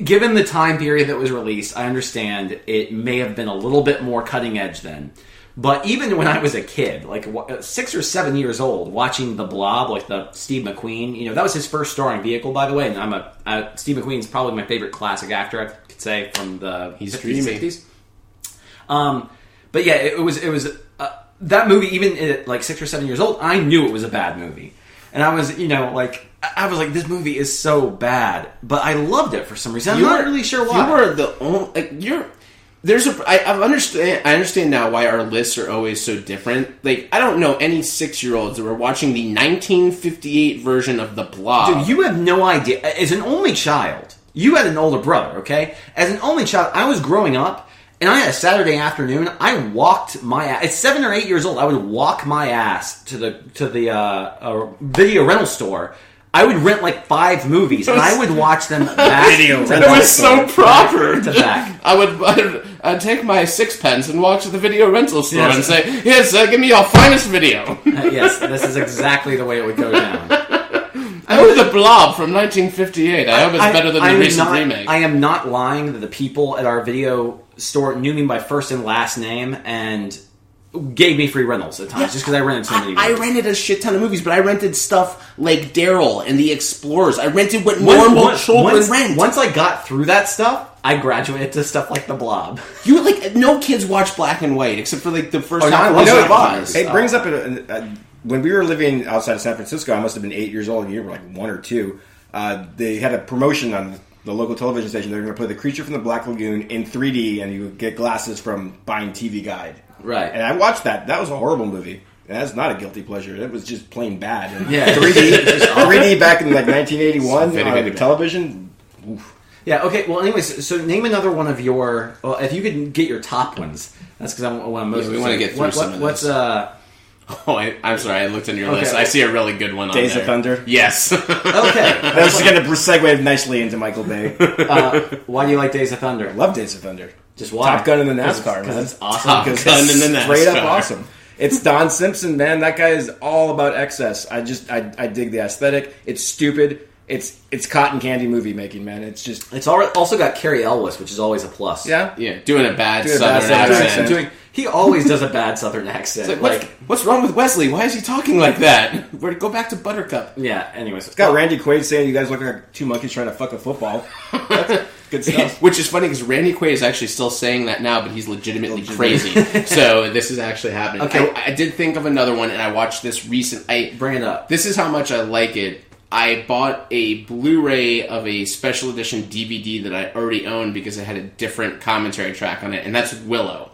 given the time period that was released, I understand it may have been a little bit more cutting edge then. But even when I was a kid, 6 or 7 years old, watching The Blob, the Steve McQueen, that was his first starring vehicle, by the way. And Steve McQueen's probably my favorite classic actor, I could say, from the 50s, 60s. But yeah, it was that movie. Even at 6 or 7 years old, I knew it was a bad movie, and I was, I was like, this movie is so bad, but I loved it for some reason. I'm not really sure why. You were the only. I understand now why our lists are always so different. I don't know any 6-year-olds that were watching the 1958 version of The Blob. Dude, you have no idea. As an only child, You had an older brother, okay? As an only child, I was growing up, and I had a Saturday afternoon. I walked my ass. At 7 or 8 years old, I would walk my ass to the video rental store. I would rent like 5 movies, and I would watch them back to It back. was so proper. To back. I'd take my sixpence and watch at the video rental store Yes. and say, "Yes, give me your finest video." Yes, this is exactly the way it would go down. Oh, The Blob from 1958. I hope it's better than the recent remake. I am not lying that the people at our video store knew me by first and last name and gave me free rentals at times just because I rented so many movies. I rented a shit ton of movies, but I rented stuff like Daryl and the Explorers. I rented what normal children rent. Once I got through that stuff, I graduated to stuff like The Blob. You like no kids watch black and white except for like the first half of not Wizard of Wizard of Oz. It brings up when we were living outside of San Francisco. I must have been 8 years old, and you were like 1 or 2. They had a promotion on the local television station. They were going to play The Creature from the Black Lagoon in 3D, and you would get glasses from buying TV Guide. Right. And I watched that. That was a horrible movie. And that's not a guilty pleasure. It was just plain bad. And Yeah. 3D back in like 1981 Very, on very the bad. television. Oof. Yeah, okay, well, anyways, so name another one of your... Well, if you could get your top ones, that's because I want to most... we want to get through some of What's, this. Oh, I'm sorry. I looked on your Okay. list. I see a really good one on Days there. of Thunder. Yes. okay. That was going to segue nicely into Michael Bay. Why do you like Days of Thunder? Love Days of Thunder. Just why? Top Gun in the NASCAR, Because man. it's awesome. Top Because Gun it's in the straight up NASCAR. awesome. It's Don Simpson, man. That guy is all about excess. I dig the aesthetic. It's stupid. It's cotton candy movie making, man. It's just It's also got Carrie Elwes, which is always a plus. yeah. Yeah, doing a bad Doing a southern bad southern accent. accent. He always does a bad southern accent. It's like, what's wrong with Wesley? Why is he talking like that? Go back to Buttercup. yeah, anyways. It's got Randy Quaid saying you guys look like 2 monkeys trying to fuck a football. That's good stuff. Which is funny because Randy Quaid is actually still saying that now, but he's legitimately crazy. So this is actually happening. Okay. I did think of another one, and I watched this recent. Bring it up. This is how much I like it. I bought a Blu-ray of a special edition DVD that I already owned because it had a different commentary track on it, and that's Willow.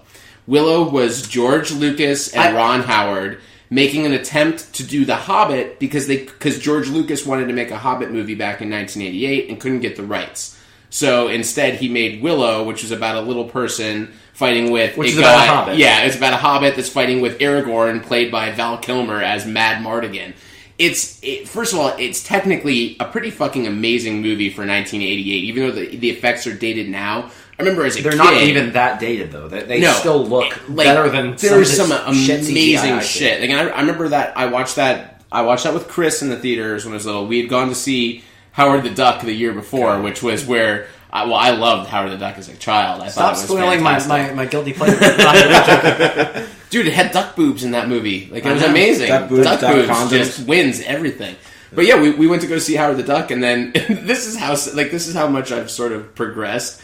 Willow was George Lucas and Ron Howard making an attempt to do The Hobbit because George Lucas wanted to make a Hobbit movie back in 1988 and couldn't get the rights. So instead, he made Willow, which is about a little person fighting with Which a is guy. about a hobbit. Yeah, it's about a hobbit that's fighting with Aragorn, played by Val Kilmer as Mad Mardigan. First of all, it's technically a pretty fucking amazing movie for 1988, even though the effects are dated now. I remember as a They're kid... not even that dated, though. They No, still look like, better than there's some of this shit amazing CGI shit. Like, I remember that I watched that with Chris in the theaters when I was little. We had gone to see Howard the Duck the year before, which was where I loved Howard the Duck as a child. I thought Stop it was spoiling fantastic. my guilty pleasure. Dude, it had duck boobs in that movie. Like, it was amazing. Duck boobs, duck condoms. just wins everything. But yeah, we went to go see Howard the Duck, and then this is how much I've sort of progressed.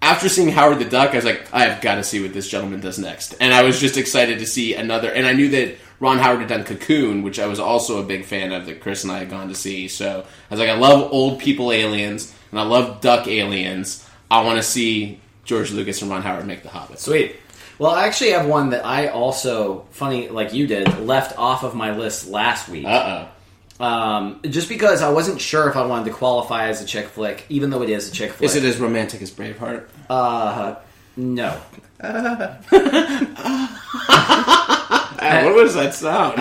After seeing Howard the Duck, I was like, I have got to see what this gentleman does next. And I was just excited to see another. And I knew that Ron Howard had done Cocoon, which I was also a big fan of, that Chris and I had gone to see. So I was like, I love old people aliens, and I love duck aliens. I want to see George Lucas and Ron Howard make The Hobbit. Sweet. Well, I actually have one that I also, funny like you did, left off of my list last week. Just because I wasn't sure if I wanted to qualify as a chick flick, even though it is a chick flick. Is it as romantic as Braveheart? No. What was that sound?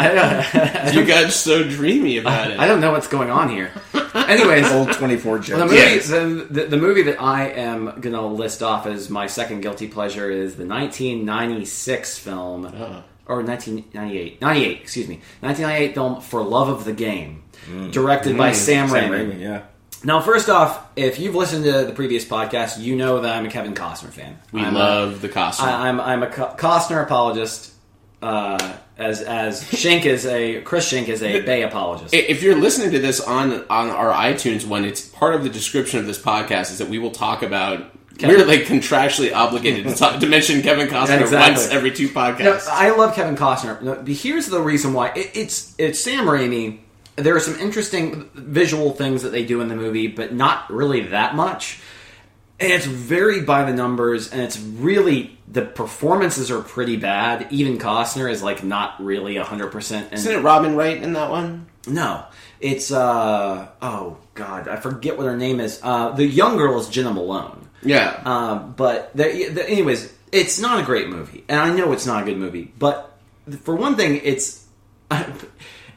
You got so dreamy about it. I don't know what's going on here. Anyways, Old 24 jokes. the movie, the movie that I am going to list off as my second guilty pleasure is the 1996 film, or 1998, 1998 film For Love of the Game, directed by Sam Raimi. Yeah. Now, first off, if you've listened to the previous podcast, you know that I'm a Kevin Costner fan. We love the costume. I'm a Costner apologist. As Schenk is Chris Schenk is a Bay apologist. If you're listening to this on our iTunes one, it's part of the description of this podcast is that we will talk about. We're like contractually obligated to mention Kevin Costner once every 2 podcasts. No, I love Kevin Costner. No, here's the reason why. It's Sam Raimi. There are some interesting visual things that they do in the movie, but not really that much. And it's very by the numbers, and it's really, the performances are pretty bad. Even Costner is like not really 100%. Isn't it Robin Wright in that one? No. It's, oh god, I forget what her name is. The young girl is Jenna Malone. Yeah. But, anyways, it's not a great movie. And I know it's not a good movie. But, for one thing, it's...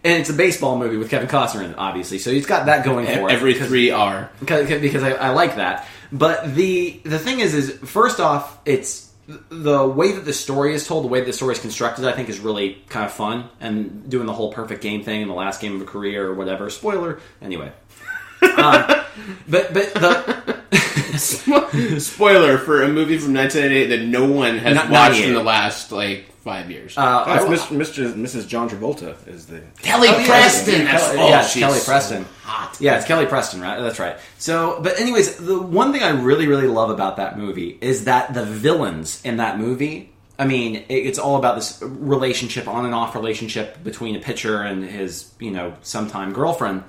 And it's a baseball movie with Kevin Costner in it, obviously. So he's got that going for it. Every 3 are. Because I like that. But the thing is first off, it's the way that the story is told, the way that the story is constructed, I think is really kind of fun. And doing the whole perfect game thing in the last game of a career or whatever. Spoiler. Anyway. But the... Spoiler for a movie from 1998 that no one has watched in the last, 5 years. Mrs. John Travolta is the... Kelly Preston! It's Kelly Preston. So hot. Yeah, it's Kelly Preston, right? That's right. So, but anyways, the one thing I really, really love about that movie is that the villains in that movie, I mean, it's all about this relationship, on and off relationship between a pitcher and his, sometime girlfriend,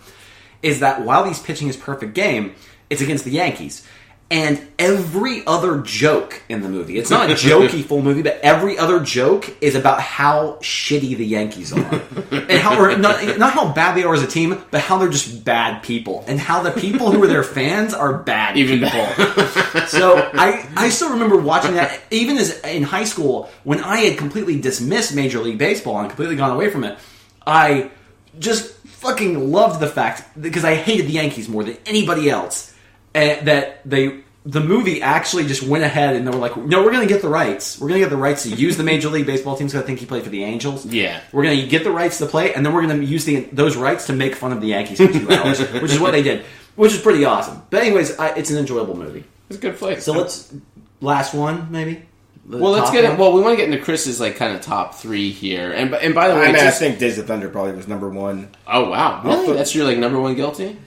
is that while he's pitching his perfect game, it's against the Yankees. And every other joke in the movie, it's not a jokey full movie, but every other joke is about how shitty the Yankees are. And how, or not how bad they are as a team, but how they're just bad people. And how the people who are their fans are bad people. So I still remember watching that, even as in high school, when I had completely dismissed Major League Baseball and completely gone away from it, I just fucking loved the fact, because I hated the Yankees more than anybody else, that the movie actually just went ahead and they were like, no, we're going to get the rights. We're going to get the rights to use the Major League Baseball team, because I think he played for the Angels. Yeah. We're going to get the rights to play, and then we're going to use those rights to make fun of the Yankees for 2 hours, which is what they did, which is pretty awesome. But anyways, it's an enjoyable movie. It's a good flick. So last one, maybe? Well, let's get it. Well, we want to get into Chris's kind of top 3 here, and by the way, I think Days of Thunder probably was number 1. Oh wow, really? That's your number 1 guilty?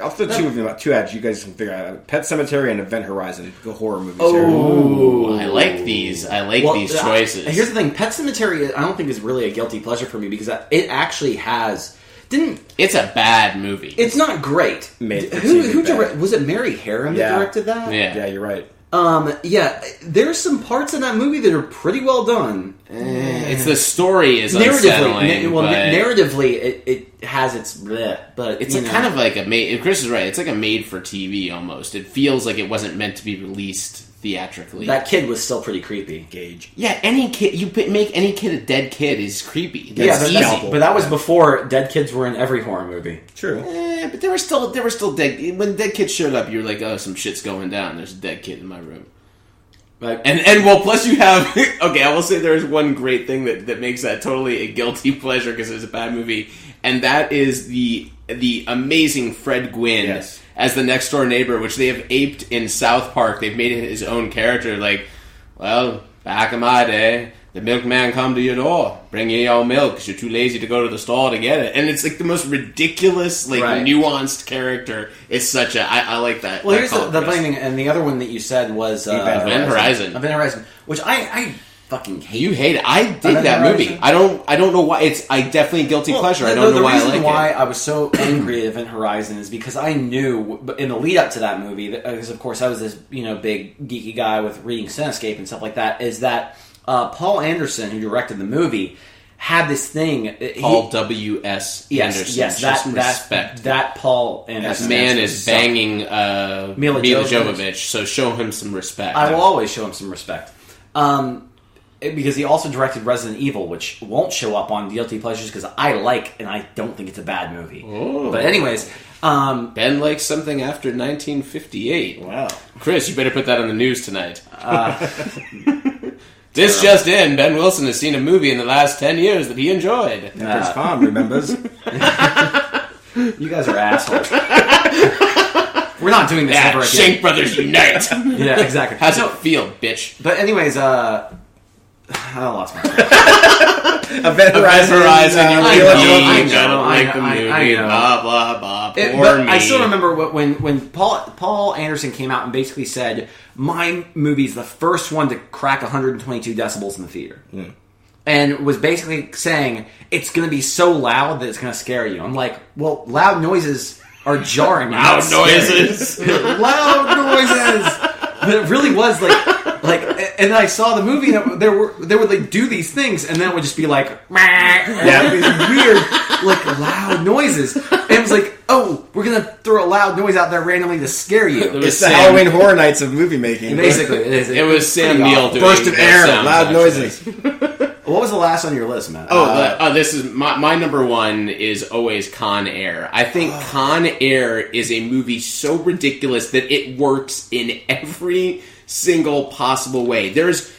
I'll throw two ads. You guys can figure out. Pet Sematary and Event Horizon, the horror movies. Oh, I like these. I like these choices. Here's the thing: Pet Sematary, I don't think is really a guilty pleasure for me, because it actually has. It's a bad movie. It's not great. Who directed? Was it Mary Harron that directed that? Yeah, you're right. There's some parts in that movie that are pretty well done. It's the story is unsettling. Narratively, it has its bleh, but it's kind of like a made. Chris is right. It's like a made for TV almost. It feels like it wasn't meant to be released theatrically. That kid was still pretty creepy. Gage. Yeah, any kid make any kid a dead kid is creepy. That's easy. But that was before dead kids were in every horror movie. True. But there were still dead. When dead kids showed up, you were like, oh, some shit's going down. There's a dead kid in my room. Right. And plus you have okay, I will say there's one great thing that makes that totally a guilty pleasure because it's a bad movie, and that is the amazing Fred Gwynne as the next door neighbor, which they have aped in South Park. They've made it his own character. Like, well, back in my day, the milkman come to your door, bring you your milk because you're too lazy to go to the store to get it. And it's like the most ridiculous, nuanced character. It's such a... I like that. Well, here's the funny thing, and the other one that you said was... Event Horizon. Event Horizon, which I fucking hate. You hate it. I dig that movie. I don't know why. It's definitely guilty pleasure. I don't know why I like it. The reason why I was so angry at Event Horizon is because I knew in the lead up to that movie, because of course I was this big geeky guy with reading Cinescape and stuff like that, is that Paul Anderson, who directed the movie, had this thing. Paul W.S. Anderson. Yes, respect. That Paul Anderson. That man is banging Mila Jovovich, so show him some respect. I will always show him some respect. Because he also directed Resident Evil, which won't show up on Guilty Pleasures because I like, and I don't think it's a bad movie. Ooh. But anyways... Ben likes something after 1958. Wow. Chris, you better put that on the news tonight. This just in, Ben Wilson has seen a movie in the last 10 years that he enjoyed. Prince Palm remembers. You guys are assholes. We're not doing this ever again. Schenk Brothers Unite! Yeah, exactly. How's it feel, bitch? But anyways, I lost my train. Event Horizon. I don't like the movie. Blah, blah, blah. Poor me. I still remember when Paul Anderson came out and basically said, my movie's the first one to crack 122 decibels in the theater. Mm. And was basically saying, it's going to be so loud that it's going to scare you. I'm like, well, loud noises are jarring. Loud noises. Loud noises. But it really was like, and then I saw the movie, and they would like do these things, and then it would just be like, these weird, like loud noises. And it was like, oh, we're gonna throw a loud noise out there randomly to scare you. It's the Halloween Horror Nights of movie making. Basically, it was Sam Neill doing burst of air, loud noises. What was the last on your list, Matt? This is my number one is always Con Air. I think Con Air is a movie so ridiculous that it works in every single possible way. There is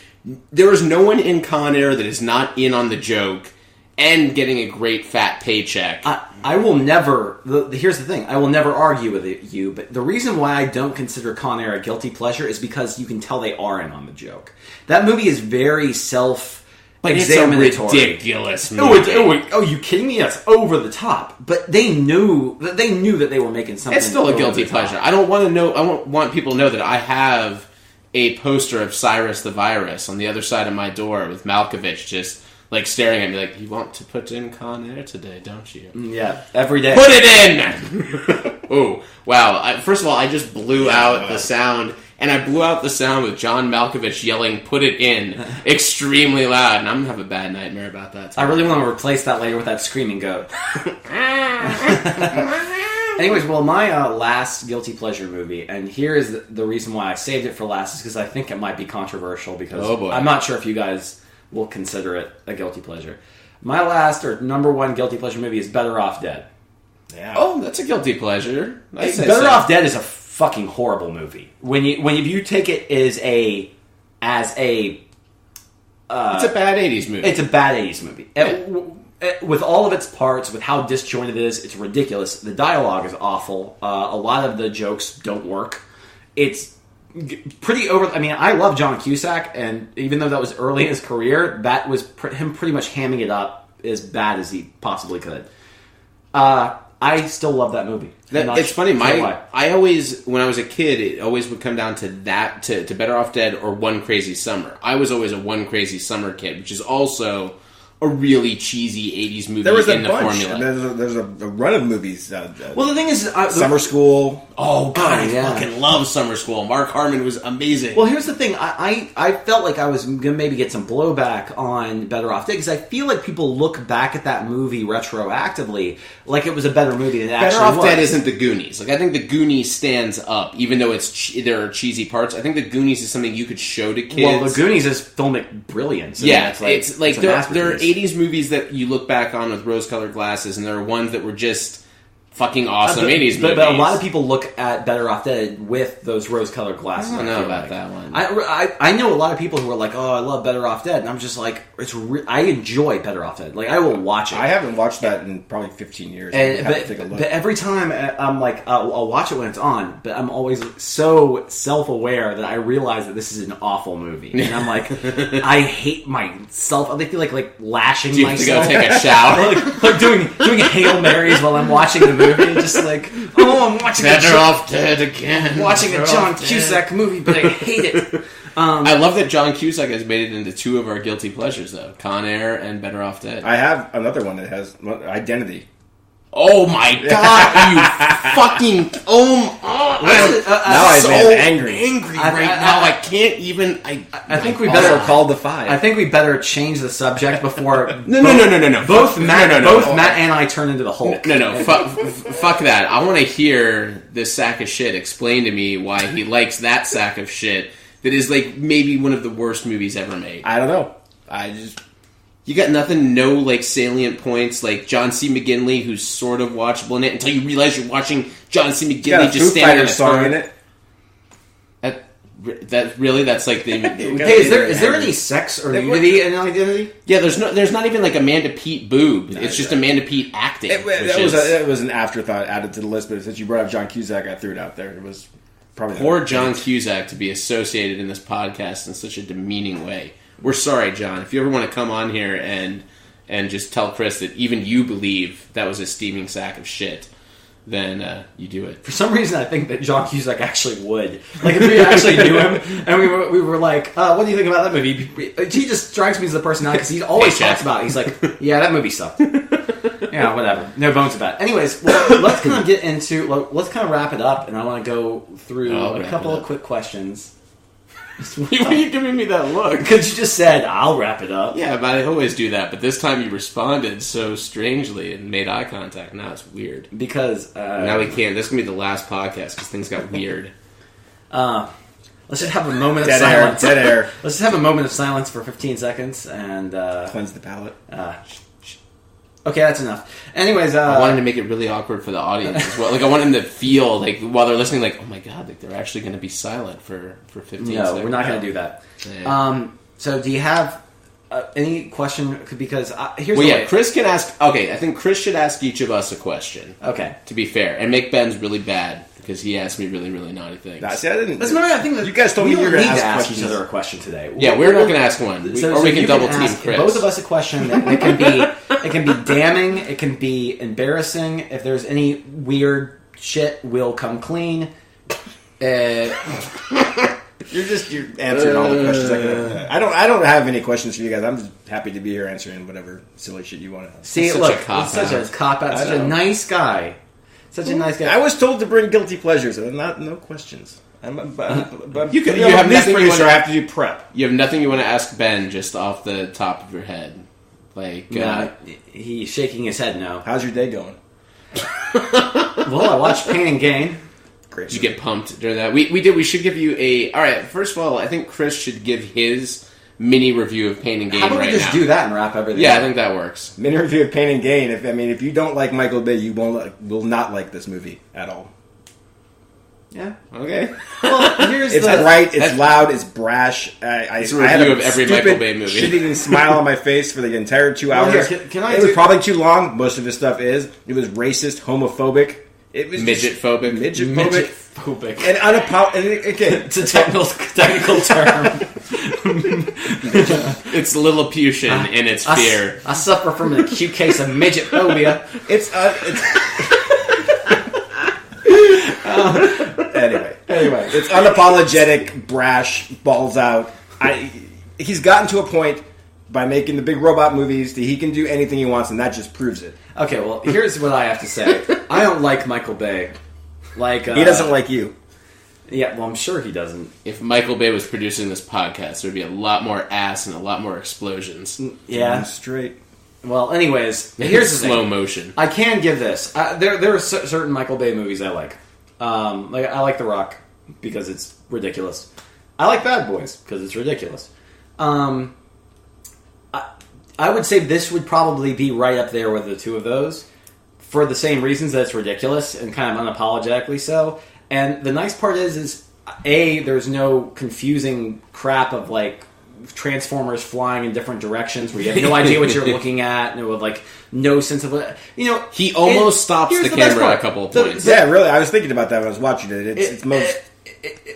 no one in Con Air that is not in on the joke and getting a great fat paycheck. I will never. Here's the thing: I will never argue with you. But the reason why I don't consider Con Air a guilty pleasure is because you can tell they are in on the joke. That movie is very examinatory. It's a ridiculous movie. Oh, you kidding me? That's over the top. But they knew that they were making something. It's still a guilty pleasure. I don't want people to know that I have a poster of Cyrus the Virus on the other side of my door with Malkovich just like staring at me like, you want to put in Con Air today, don't you? Yeah, every day. Put it in! Oh, wow. First of all, I just blew out the sound. And I blew out the sound with John Malkovich yelling, put it in, extremely loud. And I'm going to have a bad nightmare about that too. I really want to replace that later with that screaming goat. Anyways, well, my last guilty pleasure movie, and here is the reason why I saved it for last, is because I think it might be controversial, because I'm not sure if you guys will consider it a guilty pleasure. My last, or number one guilty pleasure movie is Better Off Dead. Yeah. Oh, that's a guilty pleasure. Better Off Dead is a fucking horrible movie. When you take it as a it's a bad 80s movie. It's a bad 80s movie. Yeah. With all of its parts, with how disjointed it is, it's ridiculous. The dialogue is awful. A lot of the jokes don't work. It's pretty over. I mean, I love John Cusack, and even though that was early in his career, that was him pretty much hamming it up as bad as he possibly could. I still love that movie. It's funny. I always, when I was a kid, it always would come down to that, to Better Off Dead or One Crazy Summer. I was always a One Crazy Summer kid, which is also a really cheesy 80s movie. There was in a the bunch. formula. There's a run of movies. Well, the thing is, Summer School. Oh God, I fucking love Summer School. Mark Harmon was amazing. Well, here's the thing. I felt like I was gonna maybe get some blowback on Better Off Dead, because I feel like people look back at that movie retroactively like it was a better movie than it actually was. Better Off Dead isn't the Goonies. Like, I think the Goonies stands up, even though there are cheesy parts. I think the Goonies is something you could show to kids. Well, the Goonies is filmic brilliance. Yeah, it's like there are 80s movies that you look back on with rose-colored glasses, and there are ones that were just fucking awesome 80s movies. But a lot of people look at Better Off Dead with those rose-colored glasses. I don't know about that one. I know a lot of people who are like, oh, I love Better Off Dead, and I'm just like, I enjoy Better Off Dead. Like, I will watch it. I haven't watched that in probably 15 years. But every time I'm like, I'll watch it when it's on, but I'm always so self-aware that I realize that this is an awful movie. And I'm like, I hate myself. I feel like lashing myself. Do you have to go take a shower? like doing Hail Marys while I'm watching the movie. Just like, oh, I'm watching Better Off Dead again. Watching a John Cusack movie, but I hate it. I love that John Cusack has made it into two of our guilty pleasures, though. Con Air and Better Off Dead. I have another one that has Identity. Oh my God! You fucking now I'm so angry right now. I can't even. I think we better call the five. I think we better change the subject before. No. Both Matt and I turn into the Hulk. No. Fuck that. I want to hear this sack of shit explain to me why he likes that sack of shit. That is like maybe one of the worst movies ever made. I don't know. You got nothing, no like salient points, like John C. McGinley, who's sort of watchable in it until you realize you're watching John C. McGinley just standing on a song in it. That's like the. Hey, is there any sex or nudity in Identity? Yeah, there's not even like Amanda Peet boob. It's just Amanda Peet acting. It was an afterthought added to the list, but since you brought up John Cusack, I threw it out there. It was probably poor John Cusack to be associated in this podcast in such a demeaning way. We're sorry, John. If you ever want to come on here and just tell Chris that even you believe that was a steaming sack of shit, then you do it. For some reason, I think that John Cusack actually would. Like, if we actually knew him, and we were like, what do you think about that movie? He just strikes me as the personality, because he always talks about it. He's like, yeah, that movie sucked. Yeah, whatever. No bones about it. Anyways, well, let's kind of get into... Let's kind of wrap it up, and I want to go through a couple of quick questions. Why are you giving me that look? Because you just said, I'll wrap it up. Yeah, but I always do that. But this time you responded so strangely and made eye contact. Now it's weird. Because... now we can't. This is going to be the last podcast because things got weird. Let's just have a moment of silence. Dead air. Let's just have a moment of silence for 15 seconds and... Cleanse the palate. Okay, that's enough. Anyways, I wanted to make it really awkward for the audience as well. Like, I want them to feel, like, while they're listening, like, oh my god, like, they're actually going to be silent for 15 seconds. No, we're not going to do that. Yeah. So, do you have any question? Because here's well, the yeah, way. Chris can ask... Okay, I think Chris should ask each of us a question. Okay. To be fair. And make Ben's really bad, because he asked me really, really naughty things. See, I didn't... I think that you guys told me you were going to ask each other a question today. Yeah, we're not going to ask one. Or we can double team Chris. Both of us a question. It can be damning. It can be embarrassing. If there's any weird shit, we'll come clean. You're answering all the questions I don't have any questions for you guys. I'm just happy to be here answering whatever silly shit you want to ask. See, Such look, a cop-out. such a cop-out, such a nice guy. Such a nice guy. I was told to bring guilty pleasures, and no questions. You have nothing you want I have to do prep. You have nothing you want to ask Ben just off the top of your head. Like, he's shaking his head no. How's your day going? Well, I watched Pain and Gain. Great. Did you get pumped during that? We did. We should give you a... All right, first of all, I think Chris should give his mini review of Pain and Gain How about right we just now. do that and wrap everything Yeah, up? I think that works. Mini review of Pain and Gain. If you don't like Michael Bay, you will not like this movie at all. Yeah. Okay. Well, It's bright, it's loud, it's brash. It's a I had review a of every stupid, Michael Bay movie. shit-eating smile on my face for the entire 2 Well, hours. here, can I it do- was probably too long. Most of his stuff is. It was racist, homophobic. It was Midget-phobic. Midget-phobic. And unapologetic. Okay. It's a technical term. It's Lilliputian in its fear. I suffer from an acute case of midget phobia. Anyway, it's unapologetic, brash, balls out. He's gotten to a point by making the big robot movies that he can do anything he wants, and that just proves it. Okay, well, here's what I have to say. I don't like Michael Bay. He doesn't like you. Yeah, well, I'm sure he doesn't. If Michael Bay was producing this podcast, there'd be a lot more ass and a lot more explosions. Yeah. Straight. Well, anyways, here's the slow thing. motion. I can give this. There are certain Michael Bay movies I like. I like The Rock because it's ridiculous. I like Bad Boys because it's ridiculous. I would say this would probably be right up there with the two of those for the same reasons that it's ridiculous and kind of unapologetically so. And the nice part is there's no confusing crap of like Transformers flying in different directions where you have no idea what you're looking at and with no sense of what he almost stops the camera a couple of points. Yeah, really. I was thinking about that when I was watching it. It's most.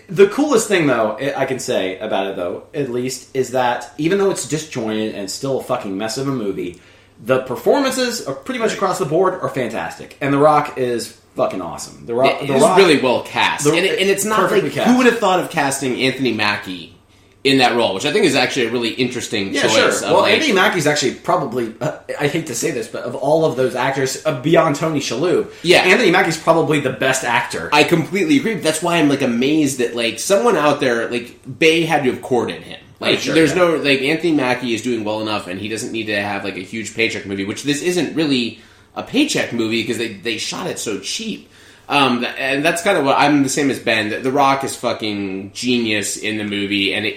The coolest thing, though, I can say about it, though, at least, is that even though it's disjointed and still a fucking mess of a movie, the performances are pretty much across the board are fantastic, and The Rock is fucking awesome. The Rock is really well cast, and it's not perfectly like cast. Who would have thought of casting Anthony Mackie in that role, which I think is actually a really interesting choice. Sure. Of well, Anthony Mackie's actually probably, I hate to say this, but of all of those actors, beyond Tony Shalhoub, Anthony Mackie's probably the best actor. I completely agree. That's why I'm amazed that someone out there, Bay had to have courted him. No, Anthony Mackie is doing well enough, and he doesn't need to have a huge paycheck movie, which this isn't really a paycheck movie because they shot it so cheap. And that's kind of what I'm the same as Ben. The Rock is fucking genius in the movie, and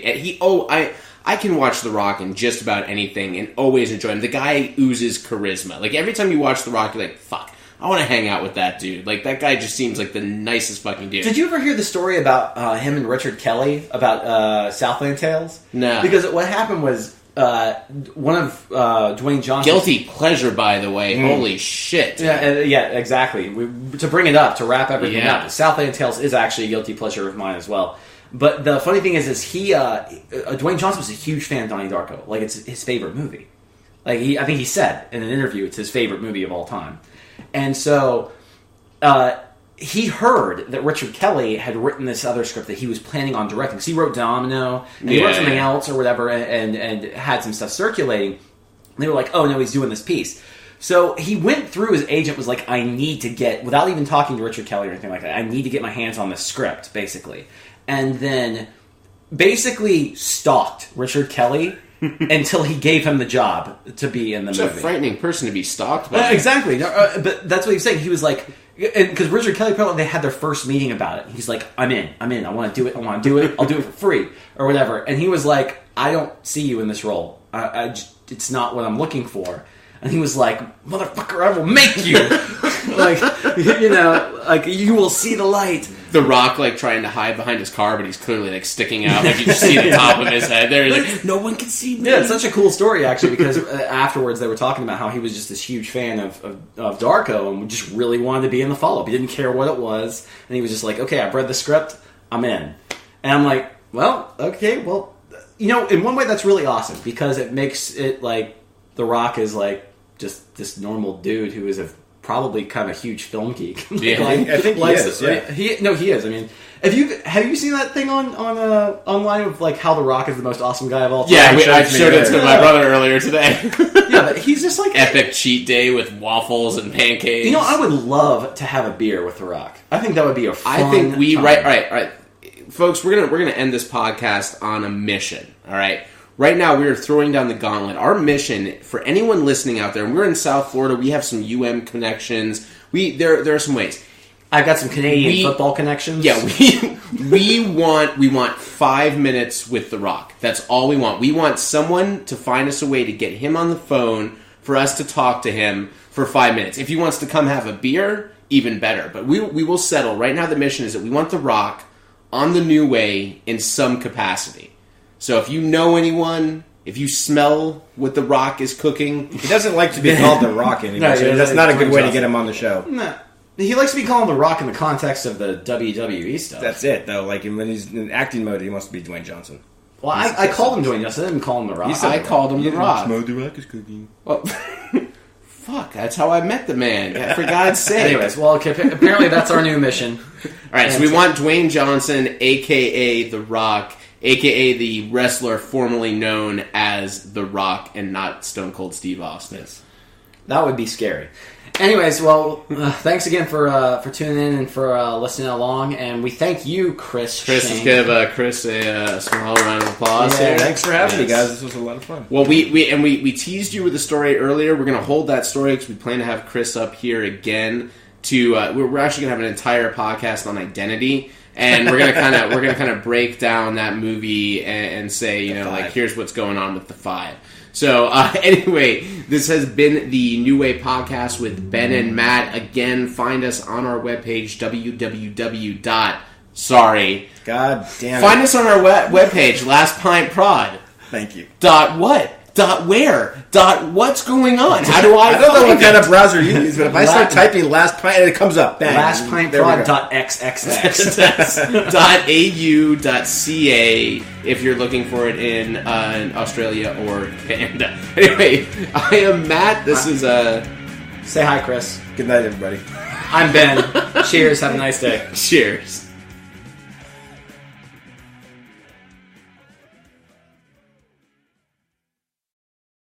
I can watch The Rock in just about anything and always enjoy him. The guy oozes charisma. Every time you watch The Rock, you're like, fuck, I want to hang out with that dude. That guy just seems like the nicest fucking dude. Did you ever hear the story about him and Richard Kelly about Southland Tales? No. Because what happened was one of Dwayne Johnson. Guilty pleasure, by the way. Holy shit. Yeah, exactly. To bring it up, to wrap everything up, Southland Tales is actually a guilty pleasure of mine as well. But the funny thing is he, Dwayne Johnson was a huge fan of Donnie Darko. It's his favorite movie. I think he said in an interview it's his favorite movie of all time. And so he heard that Richard Kelly had written this other script that he was planning on directing. Because he wrote Domino, and he wrote something else or whatever, and had some stuff circulating. And they were like, oh, no, he's doing this piece. So he went through, his agent was like, I need to get, without even talking to Richard Kelly or anything like that, I need to get my hands on this script, basically. And then basically stalked Richard Kelly until he gave him the job to be in the movie. It's a frightening person to be stalked by. Exactly. But that's what he was saying. He was like, because Richard Kelly, they had their first meeting about it. He's like, I'm in. I want to do it. I'll do it for free or whatever. And he was like, I don't see you in this role. It's not what I'm looking for. And he was like, motherfucker, I will make you. You will see the light. The Rock, trying to hide behind his car, but he's clearly, sticking out. You just see the top of his head there. No one can see me. Yeah, it's such a cool story, actually, because afterwards they were talking about how he was just this huge fan of Darko and just really wanted to be in the follow-up. He didn't care what it was. And he was just like, okay, I've read the script. I'm in. And I'm like, well, okay, well, in one way that's really awesome because it makes it The Rock is just this normal dude who is probably kind of a huge film geek. Yeah, I think he is. Yeah. He is. I mean, have you seen that thing on online of how The Rock is the most awesome guy of all time? Yeah, I showed it to my brother earlier today. Yeah, but he's just epic cheat day with waffles and pancakes. I would love to have a beer with The Rock. I think that would be a fun I think we time. right, folks. We're gonna end this podcast on a mission. All right. Right now, we are throwing down the gauntlet. Our mission, for anyone listening out there, and we're in South Florida, we have some UM connections. There are some ways. I've got some Canadian football connections. Yeah, we want 5 minutes with The Rock. That's all we want. We want someone to find us a way to get him on the phone for us to talk to him for 5 minutes. If he wants to come have a beer, even better. But we will settle. Right now, the mission is that we want The Rock on the New Way in some capacity. So if you know anyone, if you smell what The Rock is cooking... He doesn't like to be called The Rock anymore, No, so that's not a good way to get him on the show. No. He likes to be called The Rock in the context of the WWE stuff. That's it, though. When he's in acting mode, he wants to be Dwayne Johnson. Well, I called him Dwayne Johnson. I didn't call him The Rock. I called him The Rock. The Rock is cooking. Well, fuck, that's how I met the man. For God's sake. Anyways, well, apparently that's our new mission. All right, so we want Dwayne Johnson, a.k.a. The Rock... a.k.a. the wrestler formerly known as The Rock and not Stone Cold Steve Austin. That would be scary. Anyways, well, thanks again for tuning in and for listening along, and we thank you, Chris. Let's give Chris a small round of applause. Yeah, thanks for having me, guys. This was a lot of fun. Well, we teased you with the story earlier. We're going to hold that story because we plan to have Chris up here again. We're actually going to have an entire podcast on identity. And we're gonna kind of break down that movie and say, here's what's going on with the 5. So anyway, this has been the New Way Podcast with Ben and Matt. Again, find us on our webpage, God damn it. Find us on our webpage, Last Pint Prod. Thank you. What? Where? What's going on? How do I don't know what kind of browser you use, but if I start typing Last Pint, it comes up. Bang. LastPintProd.xxx. .au.ca if you're looking for it in Australia or Canada. Anyway, I am Matt. This is Say hi, Chris. Good night, everybody. I'm Ben. Cheers. Have a nice day. Cheers.